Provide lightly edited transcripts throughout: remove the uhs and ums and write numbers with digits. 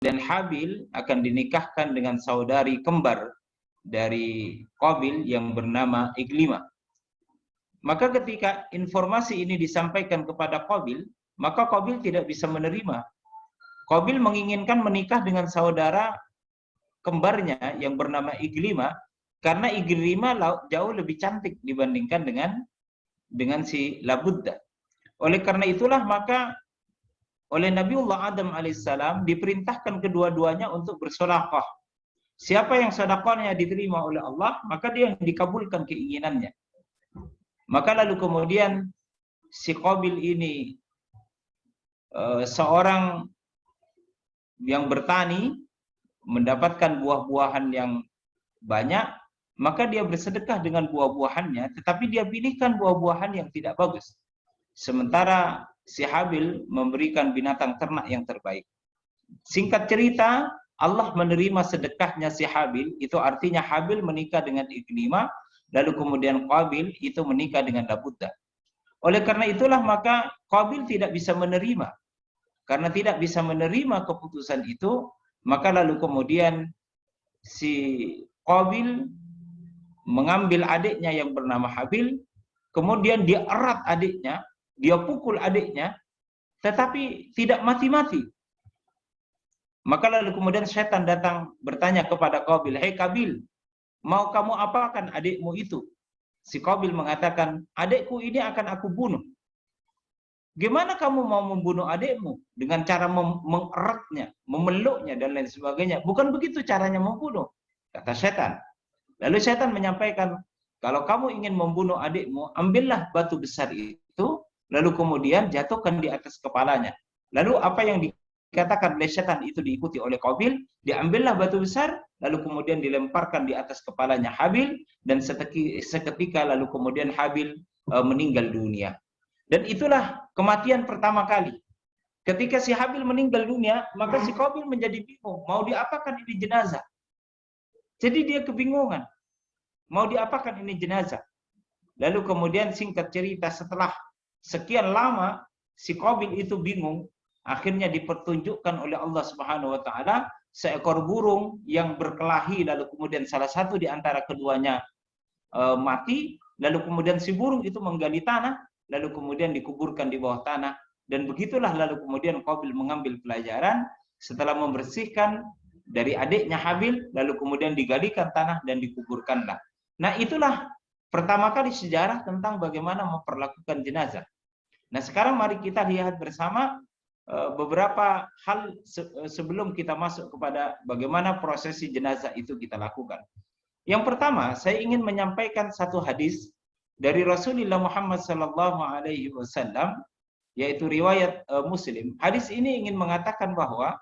Habil akan dinikahkan dengan saudari kembar dari Qabil yang bernama Iklima. Maka ketika informasi ini disampaikan kepada Qabil, maka Qabil tidak bisa menerima. Qabil menginginkan menikah dengan saudara kembarnya yang bernama Iklima, karena Iklima jauh lebih cantik dibandingkan dengan si Labudda. Oleh karena itulah maka oleh Nabiullah Adam alaihissalam diperintahkan kedua-duanya untuk bersedekah. Siapa yang sedekahnya diterima oleh Allah, maka dia yang dikabulkan keinginannya. Maka lalu kemudian si Qabil ini seorang yang bertani, mendapatkan buah-buahan yang banyak, maka dia bersedekah dengan buah-buahannya, tetapi dia pilihkan buah-buahan yang tidak bagus. Sementara si Habil memberikan binatang ternak yang terbaik. Singkat cerita, Allah menerima sedekahnya si Habil, itu artinya Habil menikah dengan Iklima, lalu kemudian Qabil itu menikah dengan Labudda. Oleh karena itulah maka Qabil tidak bisa menerima. Karena tidak bisa menerima keputusan itu, maka lalu kemudian si Qabil mengambil adiknya yang bernama Habil, kemudian dia erat adiknya, dia pukul adiknya, tetapi tidak mati-mati. Maka lalu kemudian setan datang bertanya kepada Qabil, "Hei Qabil, mau kamu apakan adikmu itu?" Si Qabil mengatakan, "Adikku ini akan aku bunuh." "Gimana kamu mau membunuh adikmu? Dengan cara mengeratnya, memeluknya, dan lain sebagainya. Bukan begitu caranya membunuh," kata setan. Lalu setan menyampaikan, "Kalau kamu ingin membunuh adikmu, ambillah batu besar itu, lalu kemudian jatuhkan di atas kepalanya." Lalu apa yang dikatakan oleh setan itu diikuti oleh Qabil, diambillah batu besar, lalu kemudian dilemparkan di atas kepalanya Habil, dan seketika lalu kemudian Habil meninggal dunia. Dan itulah kematian pertama kali. Ketika si Habil meninggal dunia, maka si Qabil menjadi bingung, mau diapakan ini jenazah? Jadi dia kebingungan, mau diapakan ini jenazah? Lalu kemudian singkat cerita, setelah sekian lama si Qabil itu bingung, akhirnya dipertunjukkan oleh Allah Subhanahu wa taala seekor burung yang berkelahi, lalu kemudian salah satu di antara keduanya mati, lalu kemudian si burung itu menggali tanah, lalu kemudian dikuburkan di bawah tanah, dan begitulah lalu kemudian Qabil mengambil pelajaran setelah membersihkan dari adiknya Habil, lalu kemudian digalikan tanah dan dikuburkanlah. Nah, itulah pertama kali sejarah tentang bagaimana memperlakukan jenazah. Nah, sekarang mari kita lihat bersama beberapa hal sebelum kita masuk kepada bagaimana prosesi jenazah itu kita lakukan. Yang pertama, saya ingin menyampaikan satu hadis dari Rasulullah Muhammad SAW, yaitu riwayat Muslim. Hadis ini ingin mengatakan bahwa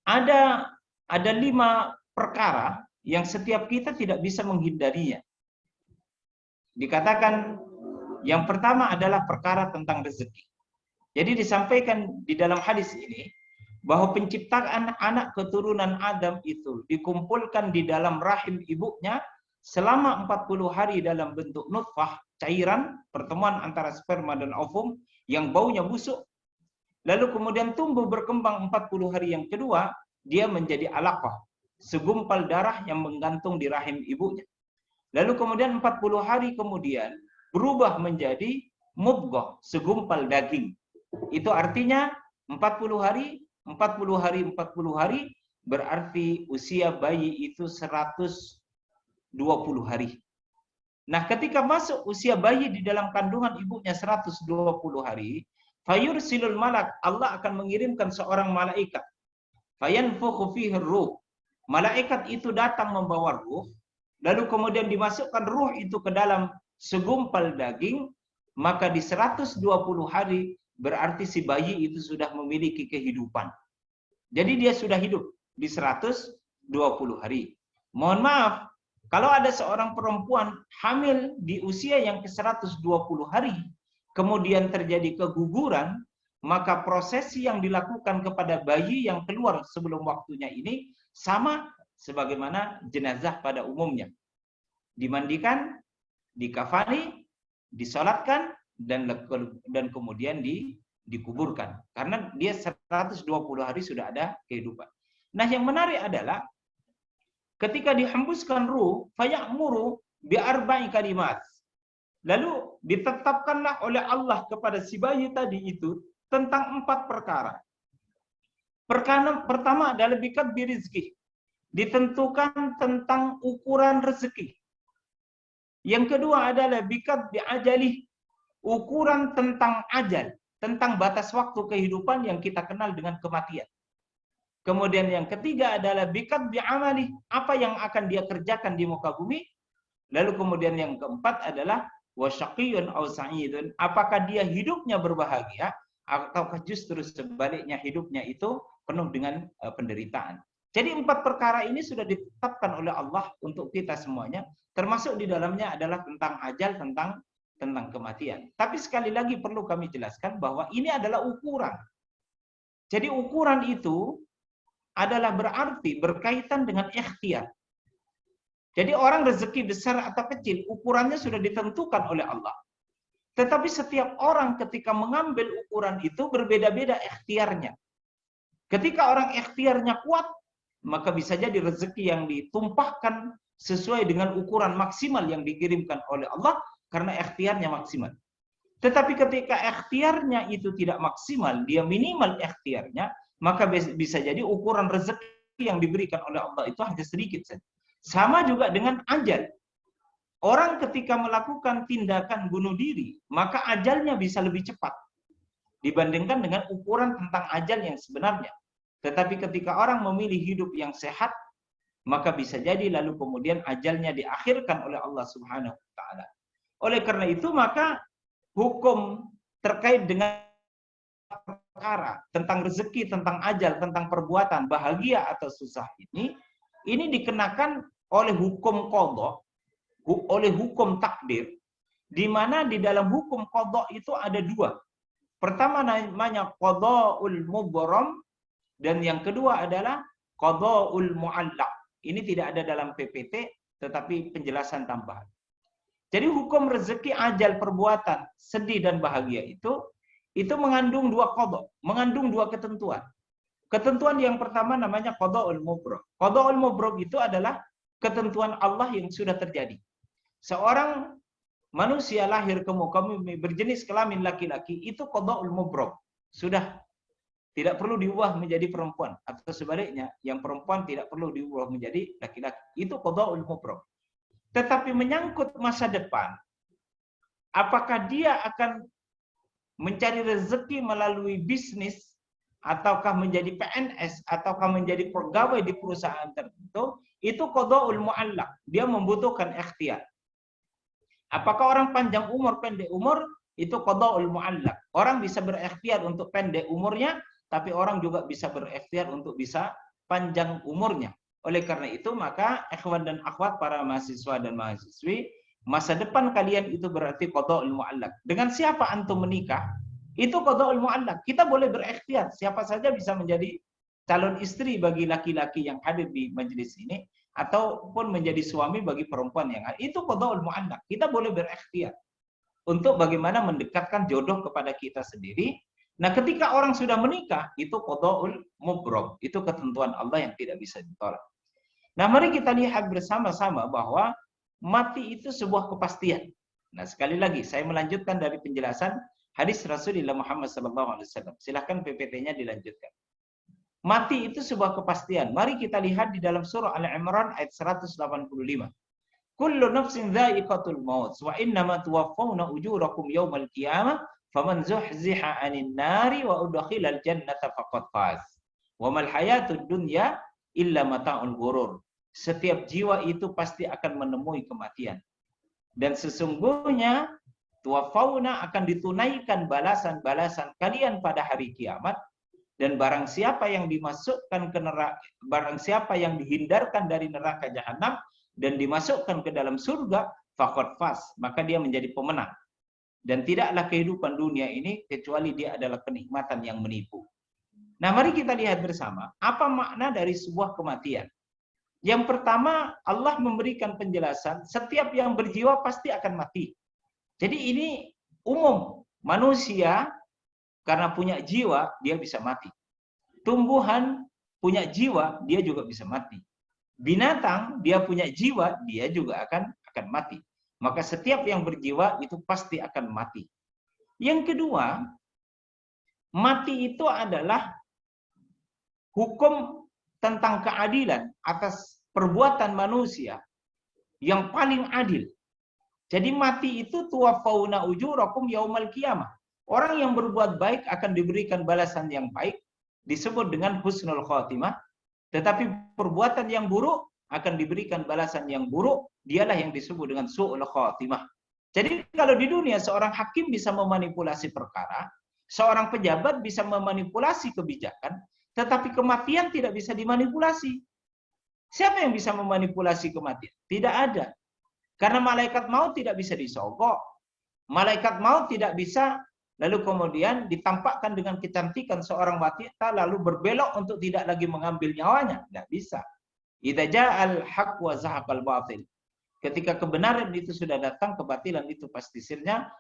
ada 5 perkara yang setiap kita tidak bisa menghindarinya. Dikatakan yang pertama adalah perkara tentang rezeki. Jadi disampaikan di dalam hadis ini bahwa penciptaan anak keturunan Adam itu dikumpulkan di dalam rahim ibunya selama 40 hari dalam bentuk nutfah, cairan, pertemuan antara sperma dan ovum yang baunya busuk. Lalu kemudian tumbuh berkembang 40 hari yang kedua, dia menjadi alaqah, segumpal darah yang menggantung di rahim ibunya. Lalu kemudian 40 hari kemudian berubah menjadi mudghah, segumpal daging. Itu artinya 40 hari, 40 hari, 40 hari, berarti usia bayi itu 120 hari. Nah, ketika masuk usia bayi di dalam kandungan ibunya 120 hari, fayursilul malak, Allah akan mengirimkan seorang malaikat. Fayanfukhu fihi ruh. Malaikat itu datang membawa ruh, lalu kemudian dimasukkan ruh itu ke dalam segumpal daging, maka di 120 hari berarti si bayi itu sudah memiliki kehidupan. Jadi dia sudah hidup di 120 hari. Mohon maaf, kalau ada seorang perempuan hamil di usia yang ke-120 hari, kemudian terjadi keguguran, maka prosesi yang dilakukan kepada bayi yang keluar sebelum waktunya ini sama sebagaimana jenazah pada umumnya. Dimandikan, dikafani, disolatkan, dan kemudian dikuburkan. Karena dia 120 hari sudah ada kehidupan. Nah, yang menarik adalah ketika dihembuskan ruh, fayamuru bi arba'i kalimat. Lalu ditetapkanlah oleh Allah kepada si bayi tadi itu tentang 4 perkara. Perkara pertama adalah bikat birizki. Ditentukan tentang ukuran rezeki. Yang kedua adalah bikat biajali. Ukuran tentang ajal. Tentang batas waktu kehidupan yang kita kenal dengan kematian. Kemudian yang ketiga adalah bikat bi'amali. Apa yang akan dia kerjakan di muka bumi. Lalu kemudian yang keempat adalah wasyaqiyun aw sa'idun. Apakah dia hidupnya berbahagia ataukah justru sebaliknya hidupnya itu penuh dengan penderitaan. Jadi 4 perkara ini sudah ditetapkan oleh Allah untuk kita semuanya, termasuk di dalamnya adalah tentang ajal, tentang kematian. Tapi sekali lagi perlu kami jelaskan bahwa ini adalah ukuran. Jadi ukuran itu adalah berarti berkaitan dengan ikhtiar. Jadi orang rezeki besar atau kecil, ukurannya sudah ditentukan oleh Allah. Tetapi setiap orang ketika mengambil ukuran itu berbeda-beda ikhtiarnya. Ketika orang ikhtiarnya kuat, maka bisa jadi rezeki yang ditumpahkan sesuai dengan ukuran maksimal yang dikirimkan oleh Allah, karena ikhtiarnya maksimal. Tetapi ketika ikhtiarnya itu tidak maksimal, dia minimal ikhtiarnya, maka bisa jadi ukuran rezeki yang diberikan oleh Allah itu hanya sedikit saja. Sama juga dengan ajal. Orang ketika melakukan tindakan bunuh diri, maka ajalnya bisa lebih cepat dibandingkan dengan ukuran tentang ajal yang sebenarnya. Tetapi ketika orang memilih hidup yang sehat, maka bisa jadi lalu kemudian ajalnya diakhirkan oleh Allah Subhanahu wa taala. Oleh karena itu, maka hukum terkait dengan perkara tentang rezeki, tentang ajal, tentang perbuatan bahagia atau susah ini dikenakan oleh hukum qadha, oleh hukum takdir, di mana di dalam hukum qadha itu ada 2. Pertama namanya qadhaul mubram, dan yang kedua adalah qadhaul mu'allaq. Ini tidak ada dalam PPT, tetapi penjelasan tambahan. Jadi hukum rezeki, ajal, perbuatan, sedih dan bahagia itu mengandung 2 qadha, mengandung 2 ketentuan. Ketentuan yang pertama namanya qadhaul mubram. Qadhaul mubram itu adalah ketentuan Allah yang sudah terjadi. Seorang manusia lahir ke muka bumi berjenis kelamin laki-laki, itu qadhaul mubram. Sudah tidak perlu diubah menjadi perempuan, atau sebaliknya, yang perempuan tidak perlu diubah menjadi laki-laki. Itu qadhaul mubram. Tetapi menyangkut masa depan, apakah dia akan mencari rezeki melalui bisnis, ataukah menjadi PNS, ataukah menjadi pegawai di perusahaan tertentu, itu qadhaul mu'allaq. Dia membutuhkan ikhtiar. Apakah orang panjang umur, pendek umur, itu qadhaul mu'allaq. Orang bisa berikhtiar untuk pendek umurnya, tapi orang juga bisa berikhtiar untuk bisa panjang umurnya. Oleh karena itu, maka ikhwan dan akhwat, para mahasiswa dan mahasiswi, masa depan kalian itu berarti qadhaul mu'allaq. Dengan siapa antum menikah, itu qadhaul mu'allaq. Kita boleh berikhtiar, siapa saja bisa menjadi calon istri bagi laki-laki yang hadir di majelis ini, ataupun menjadi suami bagi perempuan yang hadir. Itu qadhaul mu'allaq. Kita boleh berikhtiar untuk bagaimana mendekatkan jodoh kepada kita sendiri. Nah, ketika orang sudah menikah, itu qadhaul mubram. Itu ketentuan Allah yang tidak bisa ditolak. Nah, mari kita lihat bersama-sama bahwa mati itu sebuah kepastian. Nah, sekali lagi saya melanjutkan dari penjelasan hadis Rasulullah Muhammad SAW. Silahkan PPT-nya dilanjutkan. Mati itu sebuah kepastian. Mari kita lihat di dalam surah Al-Imran ayat 185. Kullu nafsin dha'iqatul maut wa innama tuwaffawna ujurakum yawmal qiyamah faman zuhziha 'anil nari wa udkhilal jannata faqad faz. Wa mal hayatud dunya illa mata'ul ghurur. Setiap jiwa itu pasti akan menemui kematian. Dan sesungguhnya tuwaffawna akan ditunaikan balasan-balasan kalian pada hari kiamat. Dan barang siapa yang dimasukkan ke neraka, barang siapa yang dihindarkan dari neraka jahanam dan dimasukkan ke dalam surga, faqad faz, maka dia menjadi pemenang. Dan tidaklah kehidupan dunia ini kecuali dia adalah kenikmatan yang menipu. Nah, mari kita lihat bersama apa makna dari sebuah kematian. Yang pertama, Allah memberikan penjelasan setiap yang berjiwa pasti akan mati. Jadi ini umum, manusia karena punya jiwa, dia bisa mati. Tumbuhan punya jiwa, dia juga bisa mati. Binatang, dia punya jiwa, dia juga akan mati. Maka setiap yang berjiwa itu pasti akan mati. Yang kedua, mati itu adalah hukum tentang keadilan atas perbuatan manusia yang paling adil. Jadi mati itu tuwaffawna ujurakum yaumal qiyamah. Orang yang berbuat baik akan diberikan balasan yang baik, disebut dengan husnul khotimah. Tetapi perbuatan yang buruk akan diberikan balasan yang buruk, dialah yang disebut dengan su'ul khotimah. Jadi kalau di dunia seorang hakim bisa memanipulasi perkara, seorang pejabat bisa memanipulasi kebijakan, tetapi kematian tidak bisa dimanipulasi. Siapa yang bisa memanipulasi kematian? Tidak ada. Karena malaikat maut tidak bisa disogok. Malaikat maut tidak bisa lalu kemudian ditampakkan dengan kecantikan seorang wanita lalu berbelok untuk tidak lagi mengambil nyawanya. Tidak bisa. Idza ja'al haqq wa zahaqal batil. Ketika kebenaran itu sudah datang, kebatilan itu pasti sirnya.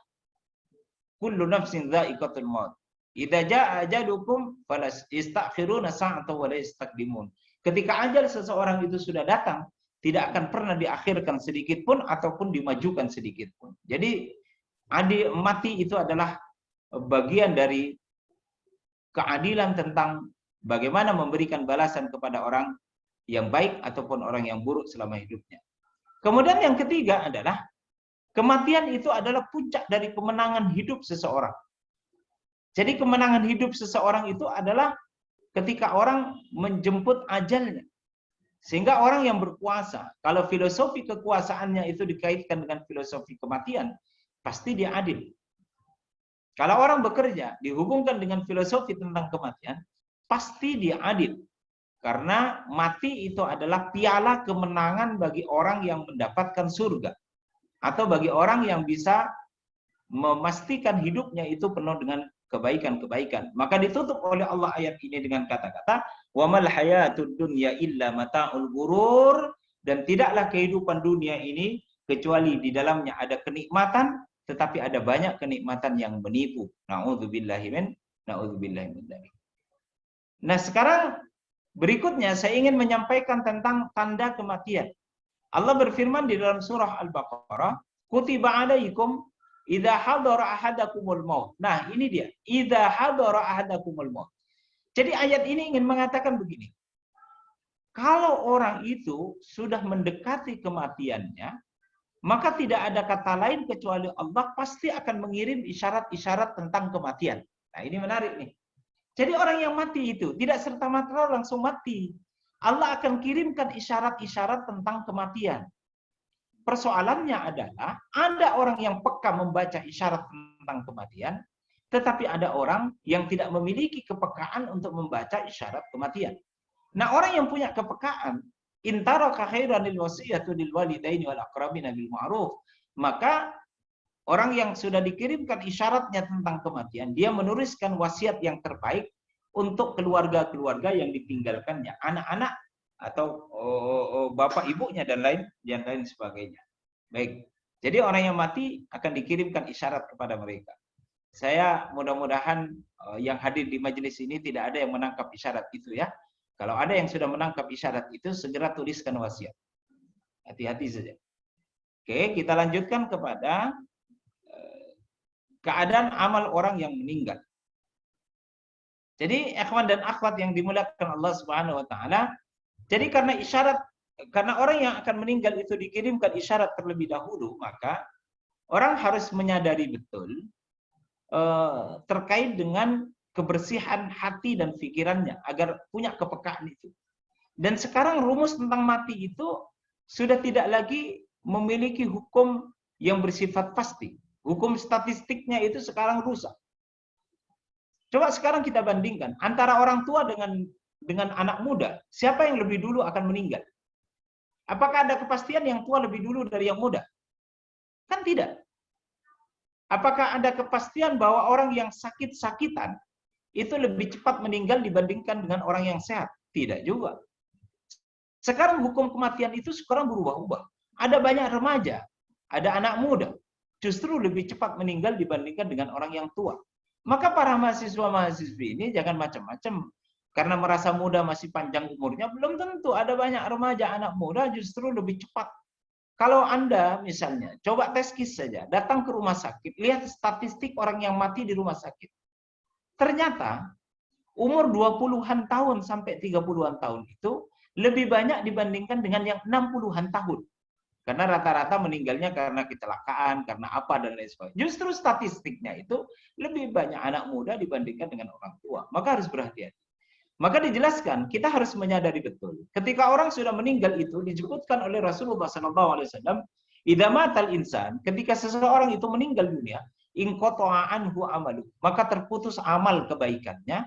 Kullu nafsin dha'iqatul maut. Idza ja'a ajalukum falas istakhiruna sa'atan wa la yastaqdimun. Ketika ajal seseorang itu sudah datang, tidak akan pernah diakhirkan sedikit pun ataupun dimajukan sedikit pun. Jadi mati itu adalah bagian dari keadilan tentang bagaimana memberikan balasan kepada orang yang baik ataupun orang yang buruk selama hidupnya. Kemudian yang ketiga adalah kematian itu adalah puncak dari kemenangan hidup seseorang. Jadi kemenangan hidup seseorang itu adalah ketika orang menjemput ajalnya. Sehingga orang yang berkuasa, kalau filosofi kekuasaannya itu dikaitkan dengan filosofi kematian, pasti dia adil. Kalau orang bekerja dihubungkan dengan filosofi tentang kematian, pasti dia adil. Karena mati itu adalah piala kemenangan bagi orang yang mendapatkan surga. Atau bagi orang yang bisa memastikan hidupnya itu penuh dengan kebaikan-kebaikan. Maka ditutup oleh Allah ayat ini dengan kata-kata wa mal hayatud dunya illa mata'ul ghurur, dan tidaklah kehidupan dunia ini kecuali di dalamnya ada kenikmatan, tetapi ada banyak kenikmatan yang menipu. Na'udzubillahi min dzalik. Nah, sekarang berikutnya saya ingin menyampaikan tentang tanda kematian. Allah berfirman di dalam surah Al-Baqarah, kutiba alaikum idza hadara ahadakumul maut. Nah, ini dia. Idza hadara ahadakumul maut. Jadi ayat ini ingin mengatakan begini. Kalau orang itu sudah mendekati kematiannya, maka tidak ada kata lain kecuali Allah pasti akan mengirim isyarat-isyarat tentang kematian. Nah, ini menarik nih. Jadi orang yang mati itu tidak serta-merta langsung mati. Allah akan kirimkan isyarat-isyarat tentang kematian. Persoalannya adalah ada orang yang peka membaca isyarat tentang kematian, tetapi ada orang yang tidak memiliki kepekaan untuk membaca isyarat kematian. Nah, orang yang punya kepekaan, intaraka khairanil wasiyatu lil walidaini wal aqrabina bil ma'ruf, maka orang yang sudah dikirimkan isyaratnya tentang kematian, dia menuliskan wasiat yang terbaik untuk keluarga-keluarga yang ditinggalkannya, anak-anak atau bapak ibunya dan lain sebagainya. Baik. Jadi orang yang mati akan dikirimkan isyarat kepada mereka. Saya mudah-mudahan yang hadir di majelis ini tidak ada yang menangkap isyarat itu ya. Kalau ada yang sudah menangkap isyarat itu, segera tuliskan wasiat. Hati-hati saja. Oke, kita lanjutkan kepada keadaan amal orang yang meninggal. Jadi ikhwan dan akhwat yang dimuliakan Allah Subhanahu wa taala, jadi karena orang yang akan meninggal itu dikirimkan isyarat terlebih dahulu, maka orang harus menyadari betul terkait dengan kebersihan hati dan pikirannya agar punya kepekaan itu. Dan sekarang rumus tentang mati itu sudah tidak lagi memiliki hukum yang bersifat pasti. Hukum statistiknya itu sekarang rusak. Coba sekarang kita bandingkan antara orang tua dengan anak muda, siapa yang lebih dulu akan meninggal? Apakah ada kepastian yang tua lebih dulu dari yang muda? Kan tidak. Apakah ada kepastian bahwa orang yang sakit-sakitan itu lebih cepat meninggal dibandingkan dengan orang yang sehat? Tidak juga. Sekarang hukum kematian itu sekarang berubah-ubah. Ada banyak remaja, ada anak muda, justru lebih cepat meninggal dibandingkan dengan orang yang tua. Maka para mahasiswa-mahasiswi ini jangan macam-macam. Karena merasa muda masih panjang umurnya, belum tentu. Ada banyak remaja anak muda justru lebih cepat. Kalau Anda misalnya, coba tes kis saja, datang ke rumah sakit, lihat statistik orang yang mati di rumah sakit. Ternyata umur 20-an tahun sampai 30-an tahun itu lebih banyak dibandingkan dengan yang 60-an tahun. Karena rata-rata meninggalnya karena kecelakaan, karena apa, dan lain sebagainya. Justru statistiknya itu lebih banyak anak muda dibandingkan dengan orang tua. Maka harus berhati-hati. Maka dijelaskan, kita harus menyadari betul. Ketika orang sudah meninggal itu disebutkan oleh Rasulullah SAW, idza matal insan, ketika seseorang itu meninggal dunia, inqata'a anhu amalu, maka terputus amal kebaikannya,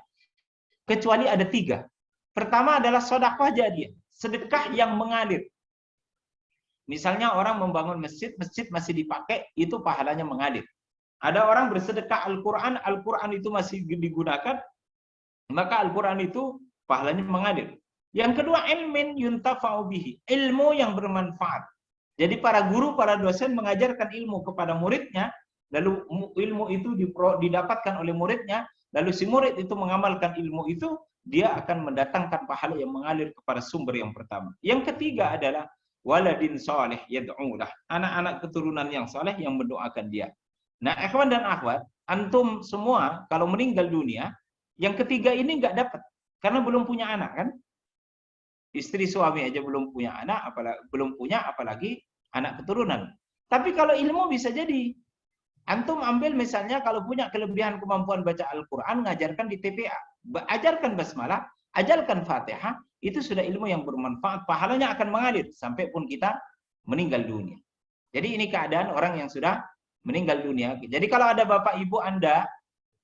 kecuali ada 3. Pertama adalah sedekah jariah, sedekah yang mengalir. Misalnya orang membangun masjid, masjid masih dipakai, itu pahalanya mengalir. Ada orang bersedekah Al-Quran, Al-Quran itu masih digunakan, maka Al-Quran itu pahalanya mengalir. Yang kedua, ilmin yuntafa'u bihi, ilmu yang bermanfaat. Jadi para guru, para dosen mengajarkan ilmu kepada muridnya, lalu ilmu itu didapatkan oleh muridnya, lalu si murid itu mengamalkan ilmu itu, dia akan mendatangkan pahala yang mengalir kepada sumber yang pertama. Yang ketiga adalah waladin soleh yad'ulah, anak-anak keturunan yang soleh yang mendoakan dia. Nah, ikhwan dan akhwat, antum semua kalau meninggal dunia, yang ketiga ini nggak dapat karena belum punya anak kan? Istri suami aja belum punya anak, apalagi anak keturunan. Tapi kalau ilmu bisa jadi. Antum ambil misalnya kalau punya kelebihan kemampuan baca Al-Quran, ngajarkan di TPA. Ajarkan basmalah, ajarkan Fatihah, itu sudah ilmu yang bermanfaat. Pahalanya akan mengalir sampai pun kita meninggal dunia. Jadi ini keadaan orang yang sudah meninggal dunia. Jadi kalau ada bapak ibu Anda,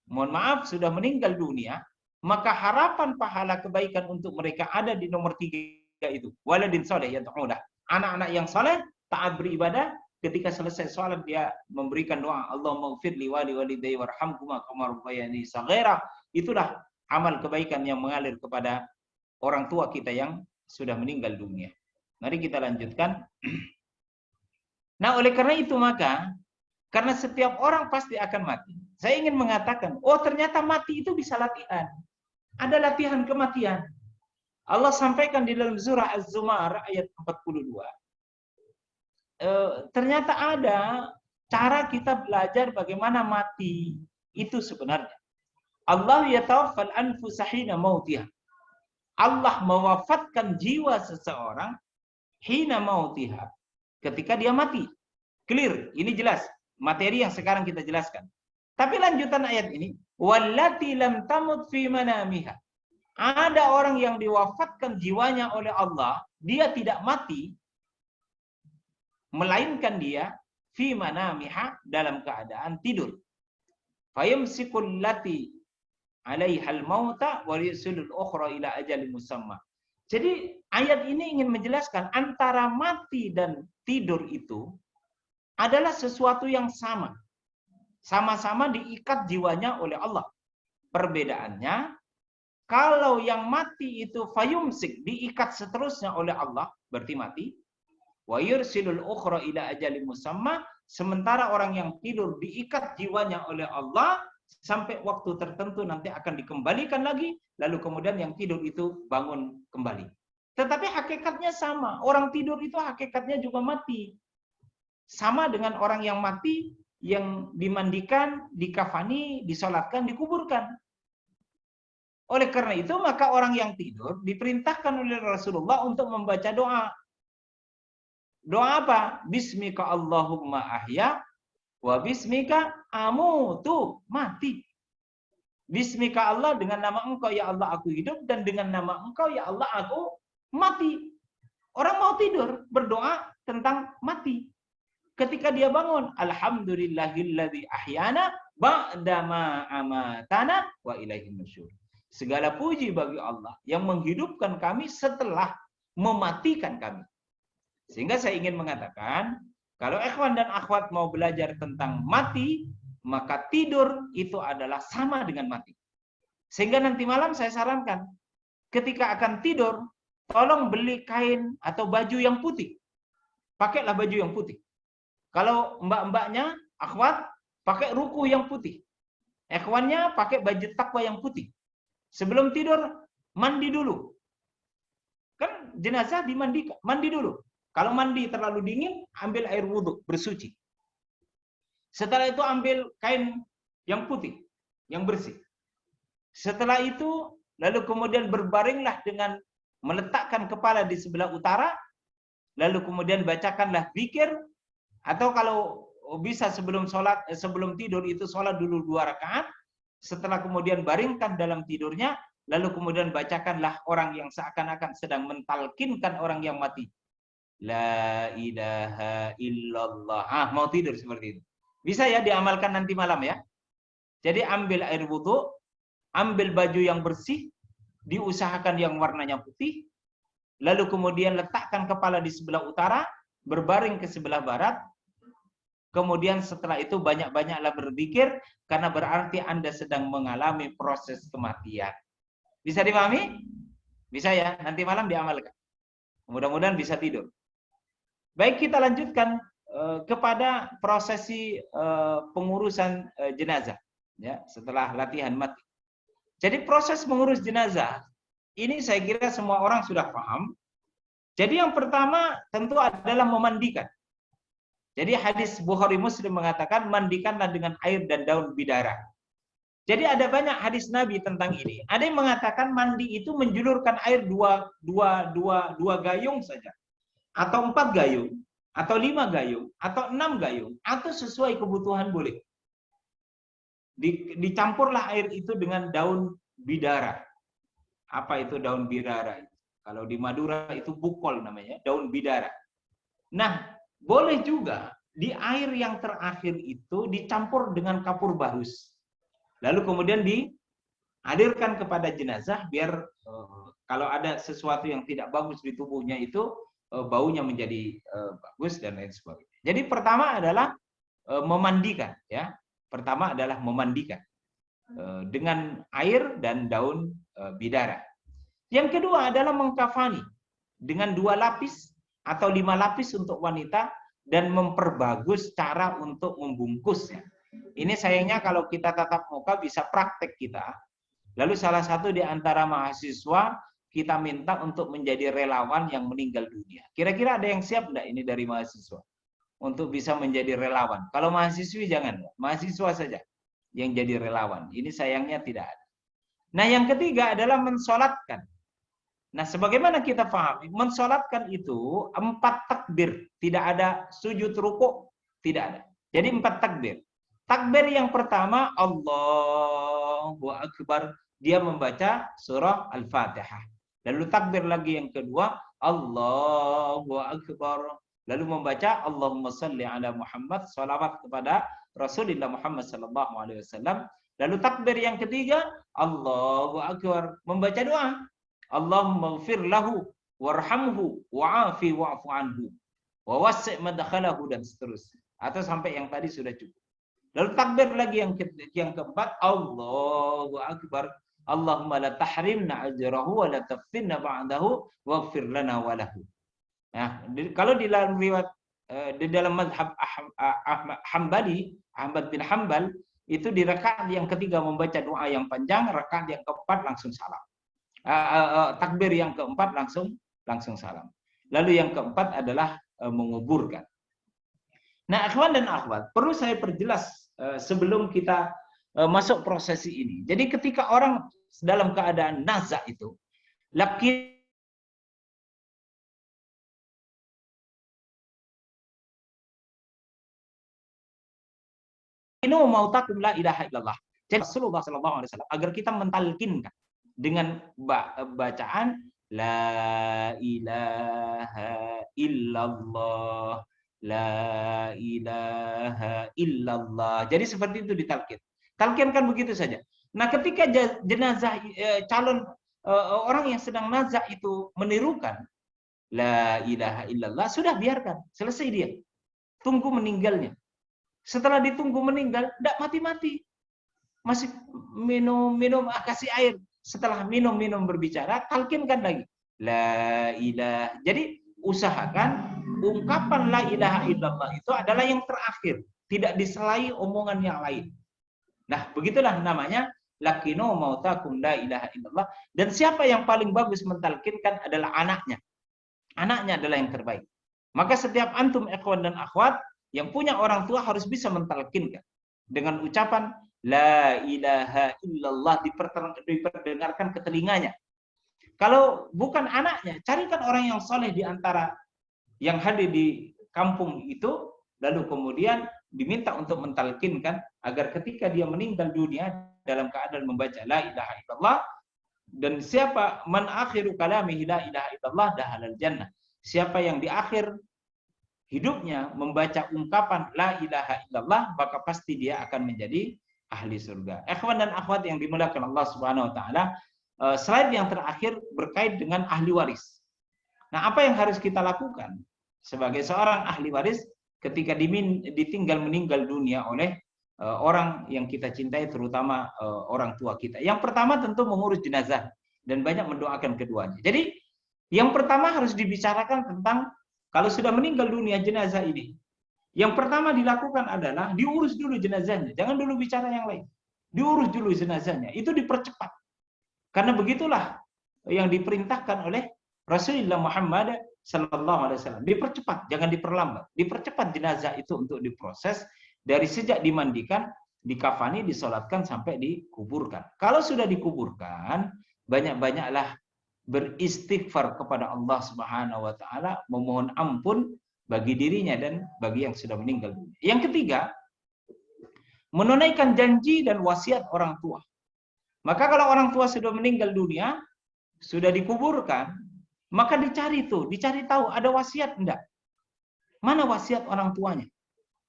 mohon maaf, sudah meninggal dunia, maka harapan pahala kebaikan untuk mereka ada di nomor 3 itu. Waladin soleh yad'ulah. Anak-anak yang soleh, taat beribadah, ketika selesai sholat dia memberikan doa, Allahumma ghfirli wa li walidayya warhamhuma kama rabbayani shaghira. Itulah amal kebaikan yang mengalir kepada orang tua kita yang sudah meninggal dunia. Mari kita lanjutkan. Nah, oleh karena itu maka, karena setiap orang pasti akan mati, saya ingin mengatakan, oh ternyata mati itu bisa latihan. Ada latihan kematian. Allah sampaikan di dalam surah Az-Zumar ayat 42. Ternyata ada cara kita belajar bagaimana mati itu sebenarnya. Allah yatawaffal anfusa hina mautiha. Allah mewafatkan jiwa seseorang hina mautiha, ketika dia mati. Clear, ini jelas. Materi yang sekarang kita jelaskan. Tapi lanjutan ayat ini, wallati lam tamut fi manamiha. Ada orang yang diwafatkan jiwanya oleh Allah, dia tidak mati, melainkan dia fi manamiha, dalam keadaan tidur. Fayumsikul lati 'alaihal mauta wa yusilul ukhra ila ajalin musamma. Jadi ayat ini ingin menjelaskan antara mati dan tidur itu adalah sesuatu yang sama. Sama-sama diikat jiwanya oleh Allah. Perbedaannya, kalau yang mati itu fayumsik, diikat seterusnya oleh Allah, berarti mati. Wa yursilul ukhra ila ajalin musamma, sementara orang yang tidur diikat jiwanya oleh Allah sampai waktu tertentu nanti akan dikembalikan lagi, lalu kemudian yang tidur itu bangun kembali. Tetapi hakikatnya sama. Orang tidur itu hakikatnya juga mati. Sama dengan orang yang mati, yang dimandikan, dikafani, disolatkan, dikuburkan. Oleh karena itu, maka orang yang tidur diperintahkan oleh Rasulullah untuk membaca doa. Doa apa? Bismika Allahumma ahya, wa bismika amutu, mati. Bismika Allah, dengan nama engkau ya Allah aku hidup, dan dengan nama engkau ya Allah aku mati. Orang mau tidur, berdoa tentang mati. Ketika dia bangun, alhamdulillahilladzi ahyana ba'dama amatana wa ilaihin nusyur. Segala puji bagi Allah yang menghidupkan kami setelah mematikan kami. Sehingga saya ingin mengatakan, kalau ikhwan dan akhwat mau belajar tentang mati, maka tidur itu adalah sama dengan mati. Sehingga nanti malam saya sarankan, ketika akan tidur, tolong beli kain atau baju yang putih. Pakailah baju yang putih. Kalau mbak-mbaknya, akhwat, pakai ruku yang putih. Ikhwannya pakai baju takwa yang putih. Sebelum tidur, mandi dulu. Kan jenazah dimandikan, mandi dulu. Kalau mandi terlalu dingin, ambil air wudhu, bersuci. Setelah itu ambil kain yang putih, yang bersih. Setelah itu, lalu kemudian berbaringlah dengan meletakkan kepala di sebelah utara, lalu kemudian bacakanlah zikir, atau kalau bisa sebelum sholat, sebelum tidur itu sholat dulu 2 rakaat, setelah kemudian baringkan dalam tidurnya, lalu kemudian bacakanlah orang yang seakan-akan sedang mentalkinkan orang yang mati. La ilaha illallah. Mau tidur seperti itu. Bisa ya diamalkan nanti malam ya. Jadi ambil air wudhu, ambil baju yang bersih, diusahakan yang warnanya putih, lalu kemudian letakkan kepala di sebelah utara, berbaring ke sebelah barat, kemudian setelah itu banyak-banyaklah berzikir, karena berarti Anda sedang mengalami proses kematian. Bisa dipahami? Bisa ya, nanti malam diamalkan. Mudah-mudahan bisa tidur. Baik, kita lanjutkan kepada prosesi pengurusan jenazah ya, setelah latihan mati. Jadi proses mengurus jenazah ini saya kira semua orang sudah paham. Jadi yang pertama tentu adalah memandikan. Jadi hadis Bukhari Muslim mengatakan mandikanlah dengan air dan daun bidara. Jadi ada banyak hadis Nabi tentang ini. Ada yang mengatakan mandi itu menjulurkan air dua gayung saja, atau 4 gayung, atau 5 gayung, atau 6 gayung, atau sesuai kebutuhan boleh. Dicampurlah air itu dengan daun bidara. Apa itu daun bidara? Kalau di Madura itu bukol namanya, daun bidara. Nah, boleh juga di air yang terakhir itu dicampur dengan kapur barus. Lalu kemudian dihadirkan kepada jenazah biar kalau ada sesuatu yang tidak bagus di tubuhnya itu baunya menjadi bagus dan lain sebagainya. Jadi pertama adalah memandikan ya. Pertama adalah memandikan dengan air dan daun bidara. Yang kedua adalah mengkafani dengan 2 lapis atau 5 lapis untuk wanita dan memperbagus cara untuk membungkusnya. Ini sayangnya kalau kita tatap muka bisa praktek kita. Lalu salah satu di antara mahasiswa kita minta untuk menjadi relawan yang meninggal dunia. Kira-kira ada yang siap enggak ini dari mahasiswa? Untuk bisa menjadi relawan. Kalau mahasiswi jangan, mahasiswa saja yang jadi relawan. Ini sayangnya tidak ada. Nah yang ketiga adalah mensolatkan. Nah sebagaimana kita pahami, mensolatkan itu 4 takbir. Tidak ada sujud rukuk, tidak ada. Jadi 4 takbir. Takbir yang pertama, Allahu Akbar. Dia membaca surah Al-Fatihah. Lalu takbir lagi yang kedua, Allahu Akbar. Lalu membaca Allahumma salli ala Muhammad, salawat kepada Rasulullah Muhammad sallallahu alaihi wasallam. Lalu takbir yang ketiga, Allahu Akbar. Membaca doa, Allahumma ighfir lahu warhamhu wa'afi wa'fu anhu wa wasi' madkhalahu dan seterusnya. Atau sampai yang tadi sudah cukup. Lalu takbir lagi yang keempat, Allahu Akbar. Allahumma la tahrimna ajrahu wa la taftinna ba'dahu waghfir lana wa lahu. Nah, kalau di dalam riwayat di dalam mazhab Hambali, Ahmad bin Hambal, itu di rakaat yang ketiga membaca doa yang panjang, rakaat yang keempat langsung salam. Takbir yang keempat langsung salam. Lalu yang keempat adalah menguburkan. Nah, akhwan dan akhwat, perlu saya perjelas sebelum kita masuk prosesi ini. Jadi ketika orang dalam keadaan nazak itu, laki mautakum la ilaha illallah. Jadi Rasulullah sallallahu alaihi wasallam agar kita mentalkinkan dengan bacaan la ilaha illallah, la ilaha illallah. Jadi seperti itu ditalkin. Talkinkan begitu saja. Nah, ketika jenazah calon orang yang sedang nazak itu menirukan la ilaha illallah, sudah biarkan, selesai dia. Tunggu meninggalnya. Setelah ditunggu meninggal, tidak mati-mati. Masih minum, kasih air. Setelah minum berbicara, talkinkan lagi. La ilaha. Jadi usahakan ungkapan la ilaha illallah itu adalah yang terakhir. Tidak diselai omongan yang lain. Nah, begitulah namanya lakino mautakum la ilaha illallah. Dan siapa yang paling bagus mentalkinkan adalah anaknya. Anaknya adalah yang terbaik. Maka setiap antum ikhwan dan akhwat yang punya orang tua harus bisa mentalkinkan dengan ucapan la ilaha illallah, diperdengarkan ke telinganya. Kalau bukan anaknya, carikan orang yang soleh di antara yang hadir di kampung itu, lalu kemudian diminta untuk mentalkinkan agar ketika dia meninggal dunia dalam keadaan membaca la ilaha illallah, dan siapa man akhiru kalamihi la ilaha illallah dahalal jannah. Siapa yang di akhir hidupnya membaca ungkapan la ilaha illallah, maka pasti dia akan menjadi ahli surga. Ikhwan dan akhwat yang dimuliakan Allah Subhanahu wa taala, slide yang terakhir berkait dengan ahli waris. Nah, apa yang harus kita lakukan sebagai seorang ahli waris ketika ditinggal meninggal dunia oleh orang yang kita cintai, terutama orang tua kita? Yang pertama tentu mengurus jenazah dan banyak mendoakan keduanya. Jadi yang pertama harus dibicarakan tentang kalau sudah meninggal dunia jenazah ini. Yang pertama dilakukan adalah diurus dulu jenazahnya. Jangan dulu bicara yang lain. Diurus dulu jenazahnya. Itu dipercepat. Karena begitulah yang diperintahkan oleh Rasulullah Muhammad sallallahu alaihi wasallam. Dipercepat, jangan diperlambat. Dipercepat jenazah itu untuk diproses dari sejak dimandikan, dikafani, disolatkan sampai dikuburkan. Kalau sudah dikuburkan, banyak-banyaklah beristighfar kepada Allah Subhanahu wa taala, memohon ampun bagi dirinya dan bagi yang sudah meninggal dunia. Yang ketiga, menunaikan janji dan wasiat orang tua. Maka kalau orang tua sudah meninggal dunia, sudah dikuburkan, maka dicari tahu ada wasiat enggak? Mana wasiat orang tuanya?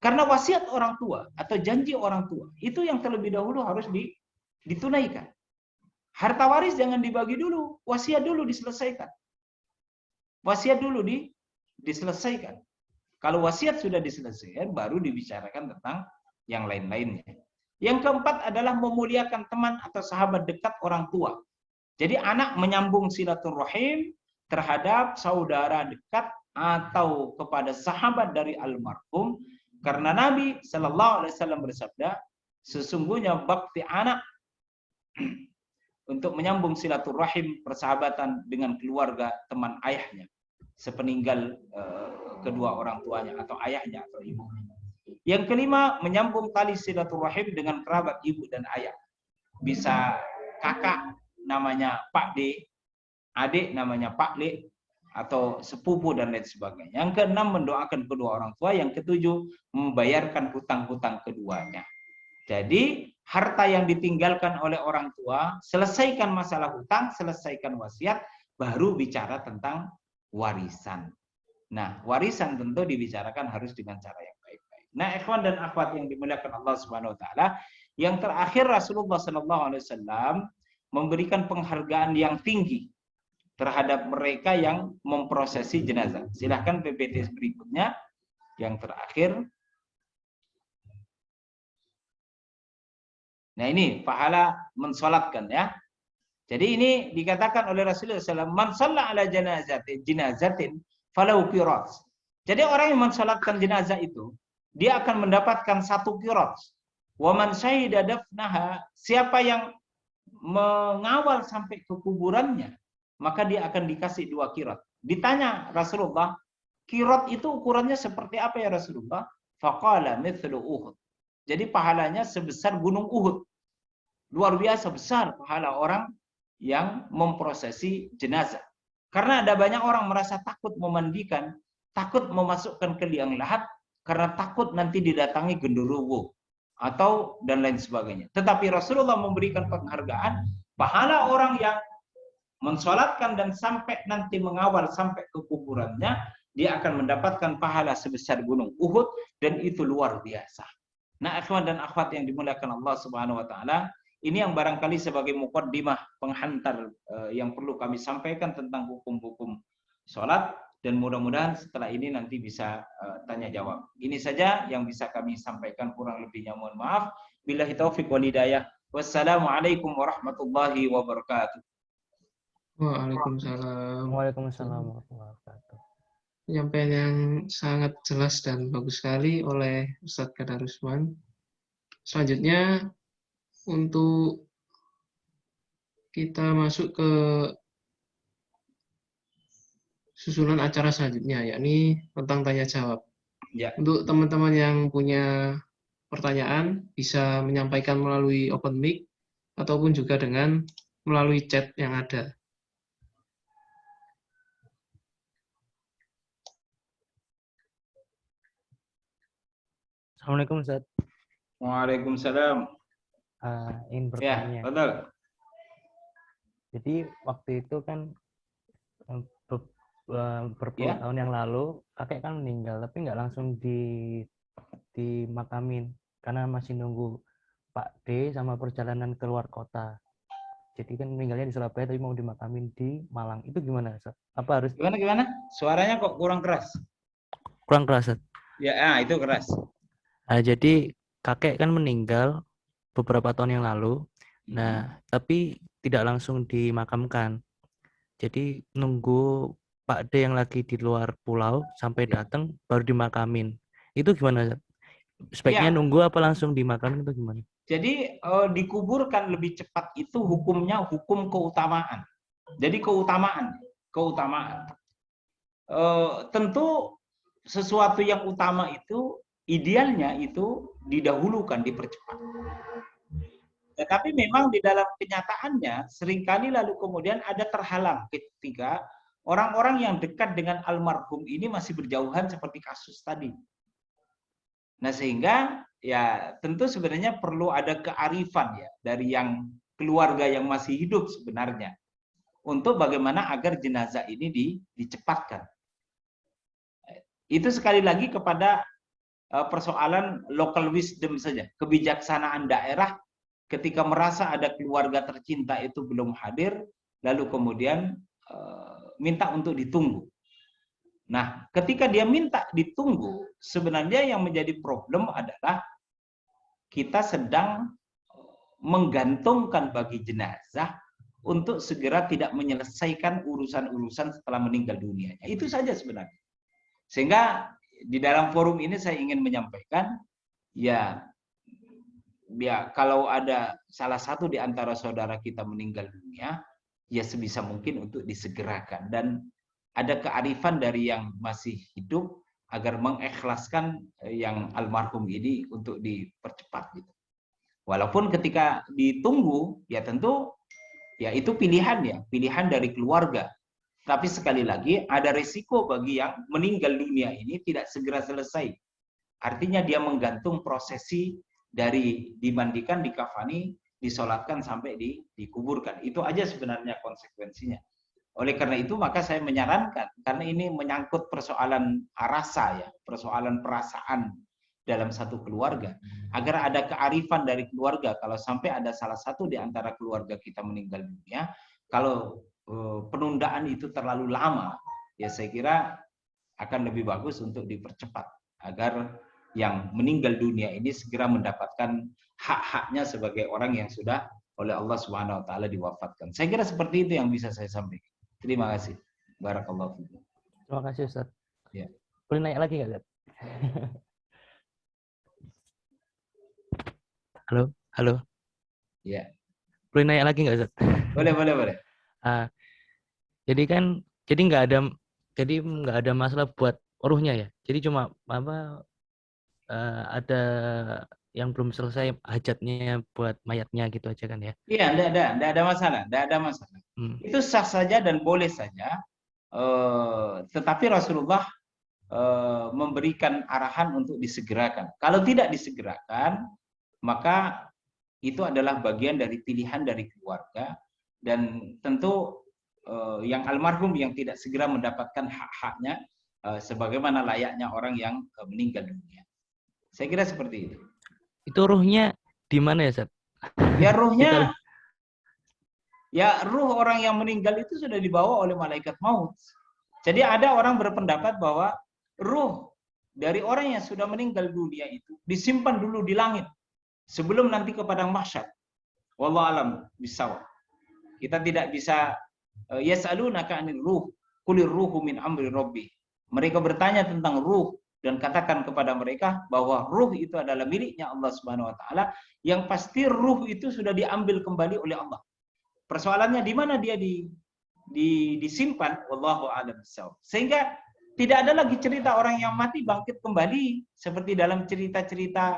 Karena wasiat orang tua atau janji orang tua itu yang terlebih dahulu harus ditunaikan. Harta waris jangan dibagi dulu, wasiat dulu diselesaikan. Wasiat dulu diselesaikan. Kalau wasiat sudah diselesaikan, baru dibicarakan tentang yang lain-lainnya. Yang keempat adalah memuliakan teman atau sahabat dekat orang tua. Jadi anak menyambung silaturahim terhadap saudara dekat atau kepada sahabat dari almarhum, karena Nabi Shallallahu Alaihi Wasallam bersabda, sesungguhnya bakti anak untuk menyambung silaturahim persahabatan dengan keluarga teman ayahnya sepeninggal kedua orang tuanya atau ayahnya atau ibunya. Yang kelima, menyambung tali silaturahim dengan kerabat ibu dan ayah. Bisa kakak namanya Pak D, adik namanya Pak Le, atau sepupu dan lain sebagainya. Yang keenam, mendoakan kedua orang tua. Yang ketujuh, membayarkan hutang-hutang keduanya. Jadi harta yang ditinggalkan oleh orang tua, selesaikan masalah hutang, selesaikan wasiat, baru bicara tentang warisan. Nah, warisan tentu dibicarakan harus dengan cara yang baik-baik. Nah, ikhwan dan akhwat yang dimuliakan Allah Subhanahu wa taala, yang terakhir Rasulullah sallallahu alaihi wasallam memberikan penghargaan yang tinggi terhadap mereka yang memprosesi jenazah. Silahkan PPT berikutnya yang terakhir. Nah, ini pahala mensolatkan ya. Jadi ini dikatakan oleh Rasulullah SAW, man shalla ala janazatin falau qirat. Jadi orang yang mensolatkan jenazah itu, dia akan mendapatkan 1 qirat. Wa man syahida dafnaha, siapa yang mengawal sampai ke kuburannya, maka dia akan dikasih 2 qirat. Ditanya Rasulullah, qirat itu ukurannya seperti apa ya Rasulullah? Faqala mithlu Uhud. Jadi pahalanya sebesar gunung Uhud. Luar biasa besar pahala orang yang memprosesi jenazah. Karena ada banyak orang merasa takut memandikan, takut memasukkan ke liang lahat, karena takut nanti didatangi genderuwo atau dan lain sebagainya. Tetapi Rasulullah memberikan penghargaan, pahala orang yang mensolatkan dan sampai nanti mengawal sampai ke kuburannya, dia akan mendapatkan pahala sebesar gunung Uhud, dan itu luar biasa. Nah, ikhwan dan akhwat yang dimuliakan Allah Subhanahu wa taala, ini yang barangkali sebagai muqaddimah penghantar yang perlu kami sampaikan tentang hukum-hukum salat, dan mudah-mudahan setelah ini nanti bisa tanya jawab. Ini saja yang bisa kami sampaikan, kurang lebihnya mohon maaf. Billahi taufik wal hidayah. Wassalamualaikum warahmatullahi wabarakatuh. Waalaikumsalam. Waalaikumsalam warahmatullahi wabarakatuh. Penyampaian yang sangat jelas dan bagus sekali oleh Ustadz Qadarusman. Selanjutnya untuk kita masuk ke susunan acara selanjutnya, yakni tentang tanya jawab. Ya. Untuk teman-teman yang punya pertanyaan, bisa menyampaikan melalui open mic, ataupun juga dengan melalui chat yang ada. Assalamualaikum Ustaz. Waalaikumsalam. Ingin Ya, bertanya. betul. Jadi waktu itu kan berpuluh Ya. tahun yang lalu kakek kan meninggal, tapi nggak langsung dimakamin karena masih nunggu Pak D sama perjalanan keluar kota. Jadi kan meninggalnya di Surabaya tapi mau dimakamin di Malang. Itu gimana, Ustaz? Apa harus Gimana? Suaranya kok kurang keras? kurang keras, Ustaz? Ya, itu keras. Jadi kakek kan meninggal beberapa tahun yang lalu. Nah, tapi tidak langsung dimakamkan. Jadi nunggu Pak D yang lagi di luar pulau sampai datang baru dimakamin. Itu gimana, Ustaz? Sebaiknya Ya. nunggu apa langsung dimakamin itu gimana? Jadi dikuburkan lebih cepat itu hukumnya hukum keutamaan. Jadi keutamaan. Tentu sesuatu yang utama itu idealnya itu didahulukan, dipercepat. Tetapi memang di dalam kenyataannya seringkali lalu kemudian ada terhalang ketika orang-orang yang dekat dengan almarhum ini masih berjauhan seperti kasus tadi. Nah, sehingga ya tentu sebenarnya perlu ada kearifan ya dari yang keluarga yang masih hidup sebenarnya untuk bagaimana agar jenazah ini dicepatkan. Itu sekali lagi kepada persoalan local wisdom saja, kebijaksanaan daerah ketika merasa ada keluarga tercinta itu belum hadir, lalu kemudian minta untuk ditunggu. Nah, ketika dia minta ditunggu, sebenarnya yang menjadi problem adalah kita sedang menggantungkan bagi jenazah untuk segera tidak menyelesaikan urusan-urusan setelah meninggal dunianya. Itu saja sebenarnya. Sehingga di dalam forum ini saya ingin menyampaikan, ya kalau ada salah satu di antara saudara kita meninggal dunia, ya sebisa mungkin untuk disegerakan. Dan ada kearifan dari yang masih hidup agar mengikhlaskan yang almarhum ini untuk dipercepat gitu. Walaupun ketika ditunggu ya tentu ya itu pilihan ya, pilihan dari keluarga. Tapi sekali lagi ada resiko bagi yang meninggal dunia ini tidak segera selesai. Artinya dia menggantung prosesi dari dimandikan, dikafani, disolatkan sampai dikuburkan. Itu aja sebenarnya konsekuensinya. Oleh karena itu maka saya menyarankan, karena ini menyangkut persoalan rasa ya, persoalan perasaan dalam satu keluarga, agar ada kearifan dari keluarga. Kalau sampai ada salah satu di antara keluarga kita meninggal dunia, kalau penundaan itu terlalu lama, ya saya kira akan lebih bagus untuk dipercepat agar yang meninggal dunia ini segera mendapatkan hak-haknya sebagai orang yang sudah oleh Allah Subhanahu wa taala diwafatkan. Saya kira seperti itu yang bisa saya sampaikan. Terima kasih. Barakallahu fiikum. Terima kasih, Ustaz. Ya. Boleh naik lagi nggak, Ustaz? Halo. Ya. Boleh naik lagi nggak, Ustaz? Boleh. Jadi nggak ada masalah buat ruhnya ya. Jadi cuma ada yang belum selesai hajatnya buat mayatnya gitu aja kan ya. Iya, enggak ada masalah. Itu sah saja dan boleh saja. Tetapi Rasulullah memberikan arahan untuk disegerakan. Kalau tidak disegerakan, maka itu adalah bagian dari pilihan dari keluarga, dan tentu yang almarhum yang tidak segera mendapatkan hak-haknya sebagaimana layaknya orang yang meninggal dunia. Saya kira seperti itu. Itu ruhnya di mana ya, Ustaz? Ya ruhnya, ya ruh orang yang meninggal itu sudah dibawa oleh malaikat maut. Jadi ada orang berpendapat bahwa ruh dari orang yang sudah meninggal dunia itu disimpan dulu di langit sebelum nanti ke padang mahsyar. Wallahu alam bisawab. Kita tidak bisa yas'alunaka 'anil ruh, qulir ruhu min amri rabbih. Mereka bertanya tentang ruh. dan katakan kepada mereka bahwa ruh itu adalah miliknya Allah Subhanahu wa taala, yang pasti ruh itu sudah diambil kembali oleh Allah. Persoalannya di mana dia disimpan, wallahu a'lam bishawab. Sehingga tidak ada lagi cerita orang yang mati bangkit kembali seperti dalam cerita-cerita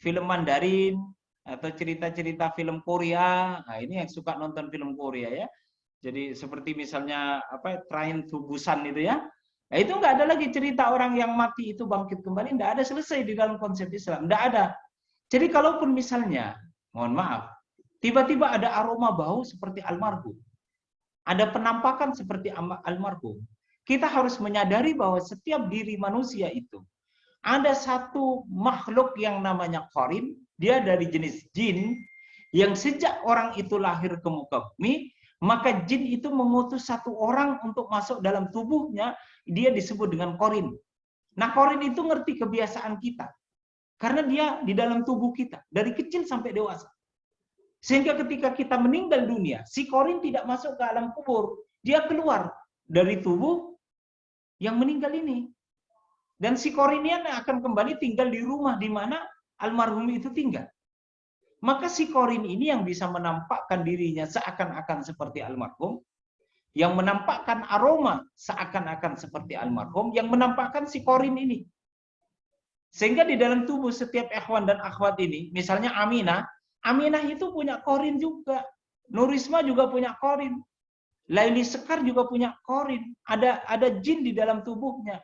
film Mandarin atau cerita-cerita film Korea. Nah, ini yang suka nonton film Korea ya. Jadi seperti misalnya Train to Busan itu ya. Nah, itu nggak ada lagi cerita orang yang mati itu bangkit kembali, nggak ada, selesai di dalam konsep Islam, nggak ada. Jadi kalaupun misalnya, mohon maaf, tiba-tiba ada aroma bau seperti almarhum, ada penampakan seperti almarhum, kita harus menyadari bahwa setiap diri manusia itu ada satu makhluk yang namanya qarin, dia dari jenis jin, yang sejak orang itu lahir ke muka bumi, maka jin itu mengutus satu orang untuk masuk dalam tubuhnya, dia disebut dengan qarin. Nah, qarin itu ngerti kebiasaan kita, karena dia di dalam tubuh kita, dari kecil sampai dewasa. Sehingga ketika kita meninggal dunia, si qarin tidak masuk ke alam kubur, dia keluar dari tubuh yang meninggal ini. Dan si qarin ini akan kembali tinggal di rumah di mana almarhum itu tinggal. Maka si qarin ini yang bisa menampakkan dirinya seakan-akan seperti almarhum, yang menampakkan aroma seakan-akan seperti almarhum, yang menampakkan si qarin ini. Sehingga di dalam tubuh setiap ikhwan dan akhwat ini, misalnya Aminah itu punya qarin juga. Nurisma juga punya qarin. Laili Sekar juga punya qarin. Ada jin di dalam tubuhnya.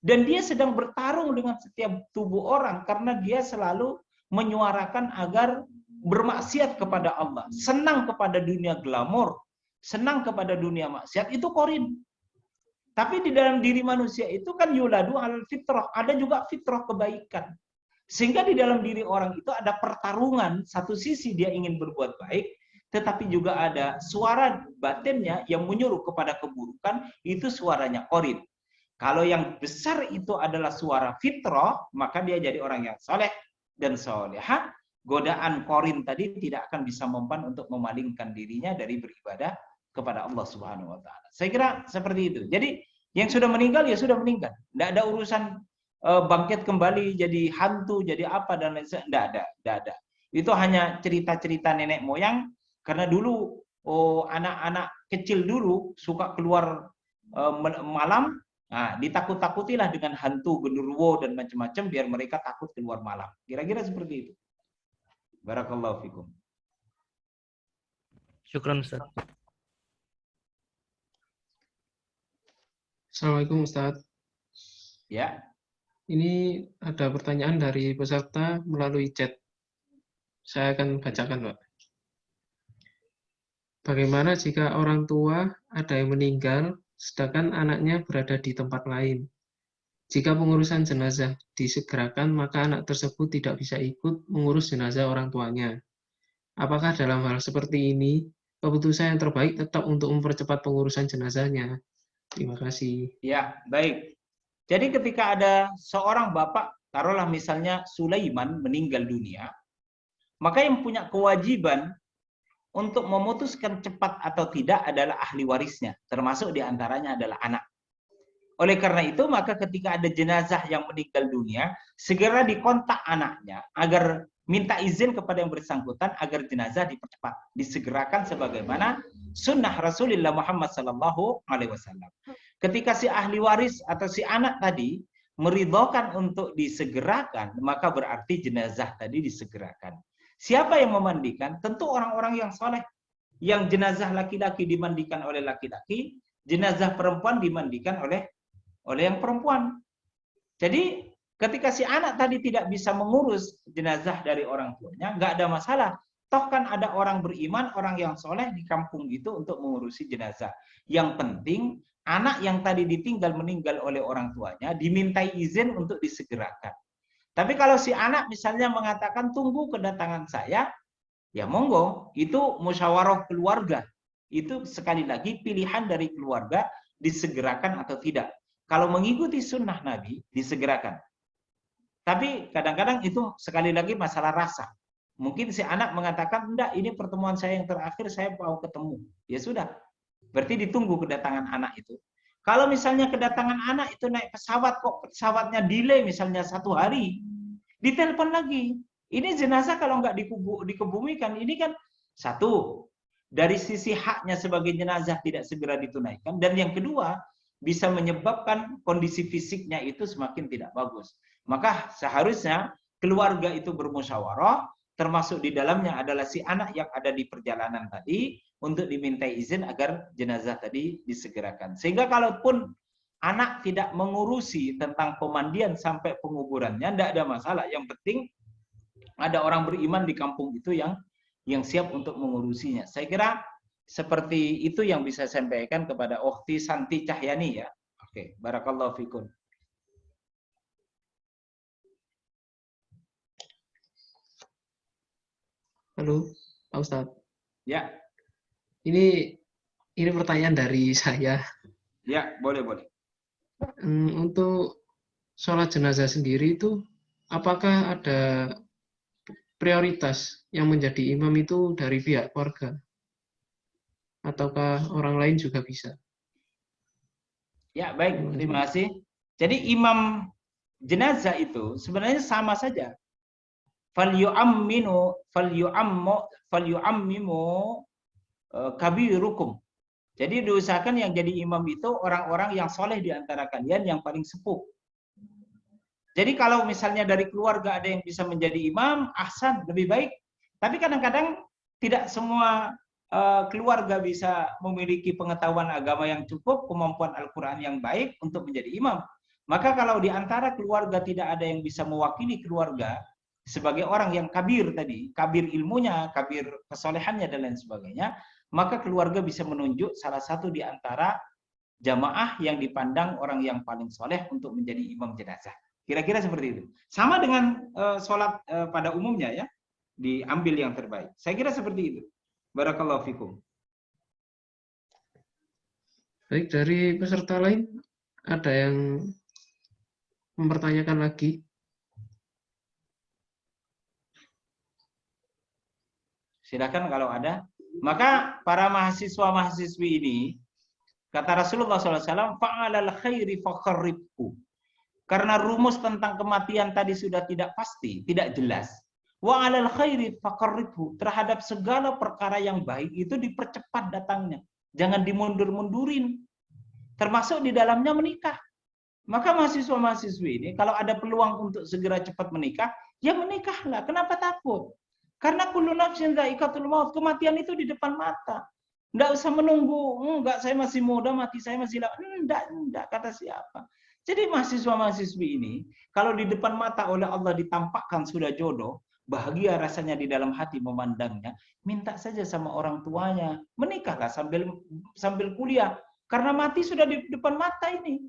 Dan dia sedang bertarung dengan setiap tubuh orang karena dia selalu menyuarakan agar bermaksiat kepada Allah, senang kepada dunia glamor, senang kepada dunia maksiat, itu qarin. Tapi di dalam diri manusia itu kan yuladu al fitrah, ada juga fitrah kebaikan. Sehingga di dalam diri orang itu ada pertarungan, satu sisi dia ingin berbuat baik, tetapi juga ada suara batinnya yang menyuruh kepada keburukan, itu suaranya qarin. Kalau yang besar itu adalah suara fitrah, maka dia jadi orang yang soleh dan solehah. Godaan qarin tadi tidak akan bisa mempan untuk memalingkan dirinya dari beribadah kepada Allah Subhanahu wa taala. Saya kira seperti itu. Jadi yang sudah meninggal ya sudah meninggal. Tidak ada urusan bangkit kembali jadi hantu, jadi apa dan lain sebagainya. Tidak ada. Itu hanya cerita-cerita nenek moyang, karena dulu anak-anak kecil dulu suka keluar malam. Nah, ditakut-takutilah dengan hantu, genderuwo dan macam-macam biar mereka takut keluar malam. Kira-kira seperti itu. Barakallahu fikum. Syukran Ustaz. Assalamualaikum Ustaz. Ya. Ini ada pertanyaan dari peserta melalui chat. Saya akan bacakan, Pak. Bagaimana jika orang tua ada yang meninggal, sedangkan anaknya berada di tempat lain? Jika pengurusan jenazah disegerakan, maka anak tersebut tidak bisa ikut mengurus jenazah orang tuanya. Apakah dalam hal seperti ini, keputusan yang terbaik tetap untuk mempercepat pengurusan jenazahnya? Terima kasih. Ya, baik. Jadi ketika ada seorang bapak, taruhlah misalnya Sulaiman meninggal dunia, maka yang punya kewajiban untuk memutuskan cepat atau tidak adalah ahli warisnya, termasuk diantaranya adalah anak. Oleh karena itu, maka ketika ada jenazah yang meninggal dunia, segera dikontak anaknya agar minta izin kepada yang bersangkutan agar jenazah dipercepat, disegerakan sebagaimana sunnah Rasulullah Muhammad SAW. Ketika si ahli waris atau si anak tadi meridhokan untuk disegerakan, maka berarti jenazah tadi disegerakan. Siapa yang memandikan? Tentu orang-orang yang soleh. Yang jenazah laki-laki dimandikan oleh laki-laki, jenazah perempuan dimandikan oleh yang perempuan. Jadi ketika si anak tadi tidak bisa mengurus jenazah dari orang tuanya, nggak ada masalah. Toh kan ada orang beriman, orang yang soleh di kampung itu untuk mengurusi jenazah. Yang penting anak yang tadi ditinggal meninggal oleh orang tuanya dimintai izin untuk disegerakan. Tapi kalau si anak misalnya mengatakan tunggu kedatangan saya, ya monggo, itu musyawarah keluarga. Itu sekali lagi pilihan dari keluarga disegerakan atau tidak. Kalau mengikuti sunnah Nabi, disegerakan. Tapi kadang-kadang itu sekali lagi masalah rasa. Mungkin si anak mengatakan, enggak, ini pertemuan saya yang terakhir, saya mau ketemu. Ya sudah, berarti ditunggu kedatangan anak itu. Kalau misalnya kedatangan anak itu naik pesawat, kok pesawatnya delay misalnya 1 hari, ditelepon lagi. Ini jenazah kalau nggak dikebumikan, ini kan satu, dari sisi haknya sebagai jenazah tidak segera ditunaikan, dan yang kedua, bisa menyebabkan kondisi fisiknya itu semakin tidak bagus. Maka seharusnya keluarga itu bermusyawarah, termasuk di dalamnya adalah si anak yang ada di perjalanan tadi, untuk dimintai izin agar jenazah tadi disegerakan. Sehingga kalaupun anak tidak mengurusi tentang pemandian sampai penguburannya, tidak ada masalah. Yang penting ada orang beriman di kampung itu yang siap untuk mengurusinya. Saya kira seperti itu yang bisa saya sampaikan kepada Ukhti Santi Cahyani ya. Oke, barakallahu fikum. Halo, Pak Ustadz. Ya. Ini pertanyaan dari saya. Ya, boleh. Untuk sholat jenazah sendiri itu, apakah ada prioritas yang menjadi imam itu dari pihak keluarga? Ataukah orang lain juga bisa? Ya, baik. Terima kasih. Jadi imam jenazah itu sebenarnya sama saja. Falyu'ammimu kabirukum. Jadi diusahakan yang jadi imam itu orang-orang yang soleh di antara kalian yang paling sepuh. Jadi kalau misalnya dari keluarga ada yang bisa menjadi imam, ahsan, lebih baik. Tapi kadang-kadang tidak semua keluarga bisa memiliki pengetahuan agama yang cukup, kemampuan Al-Quran yang baik untuk menjadi imam. Maka kalau di antara keluarga tidak ada yang bisa mewakili keluarga sebagai orang yang kabir tadi, kabir ilmunya, kabir kesolehannya dan lain sebagainya, maka keluarga bisa menunjuk salah satu di antara jamaah yang dipandang orang yang paling soleh untuk menjadi imam jenazah. Kira-kira seperti itu. Sama dengan sholat pada umumnya ya, diambil yang terbaik. Saya kira seperti itu. Barakallahu fikum. Baik, dari peserta lain ada yang mempertanyakan lagi? Silakan kalau ada. Maka para mahasiswa-mahasiswi ini, kata Rasulullah SAW, fa'alal khairi fakharribhu. Karena rumus tentang kematian tadi sudah tidak pasti, tidak jelas. Wa 'alal khairi faqarribhu. Terhadap segala perkara yang baik itu dipercepat datangnya. Jangan dimundur-mundurin. Termasuk di dalamnya menikah. Maka mahasiswa-mahasiswi ini kalau ada peluang untuk segera cepat menikah, ya menikahlah. Kenapa takut? Karena kullu nafsin dha'iqatul maut. Kematian itu di depan mata. Enggak usah menunggu, enggak saya masih muda, mati saya masih lama. Enggak kata siapa. Jadi mahasiswa-mahasiswi ini, kalau di depan mata oleh Allah ditampakkan sudah jodoh, bahagia rasanya di dalam hati memandangnya, minta saja sama orang tuanya, menikahlah sambil kuliah. Karena mati sudah di depan mata ini.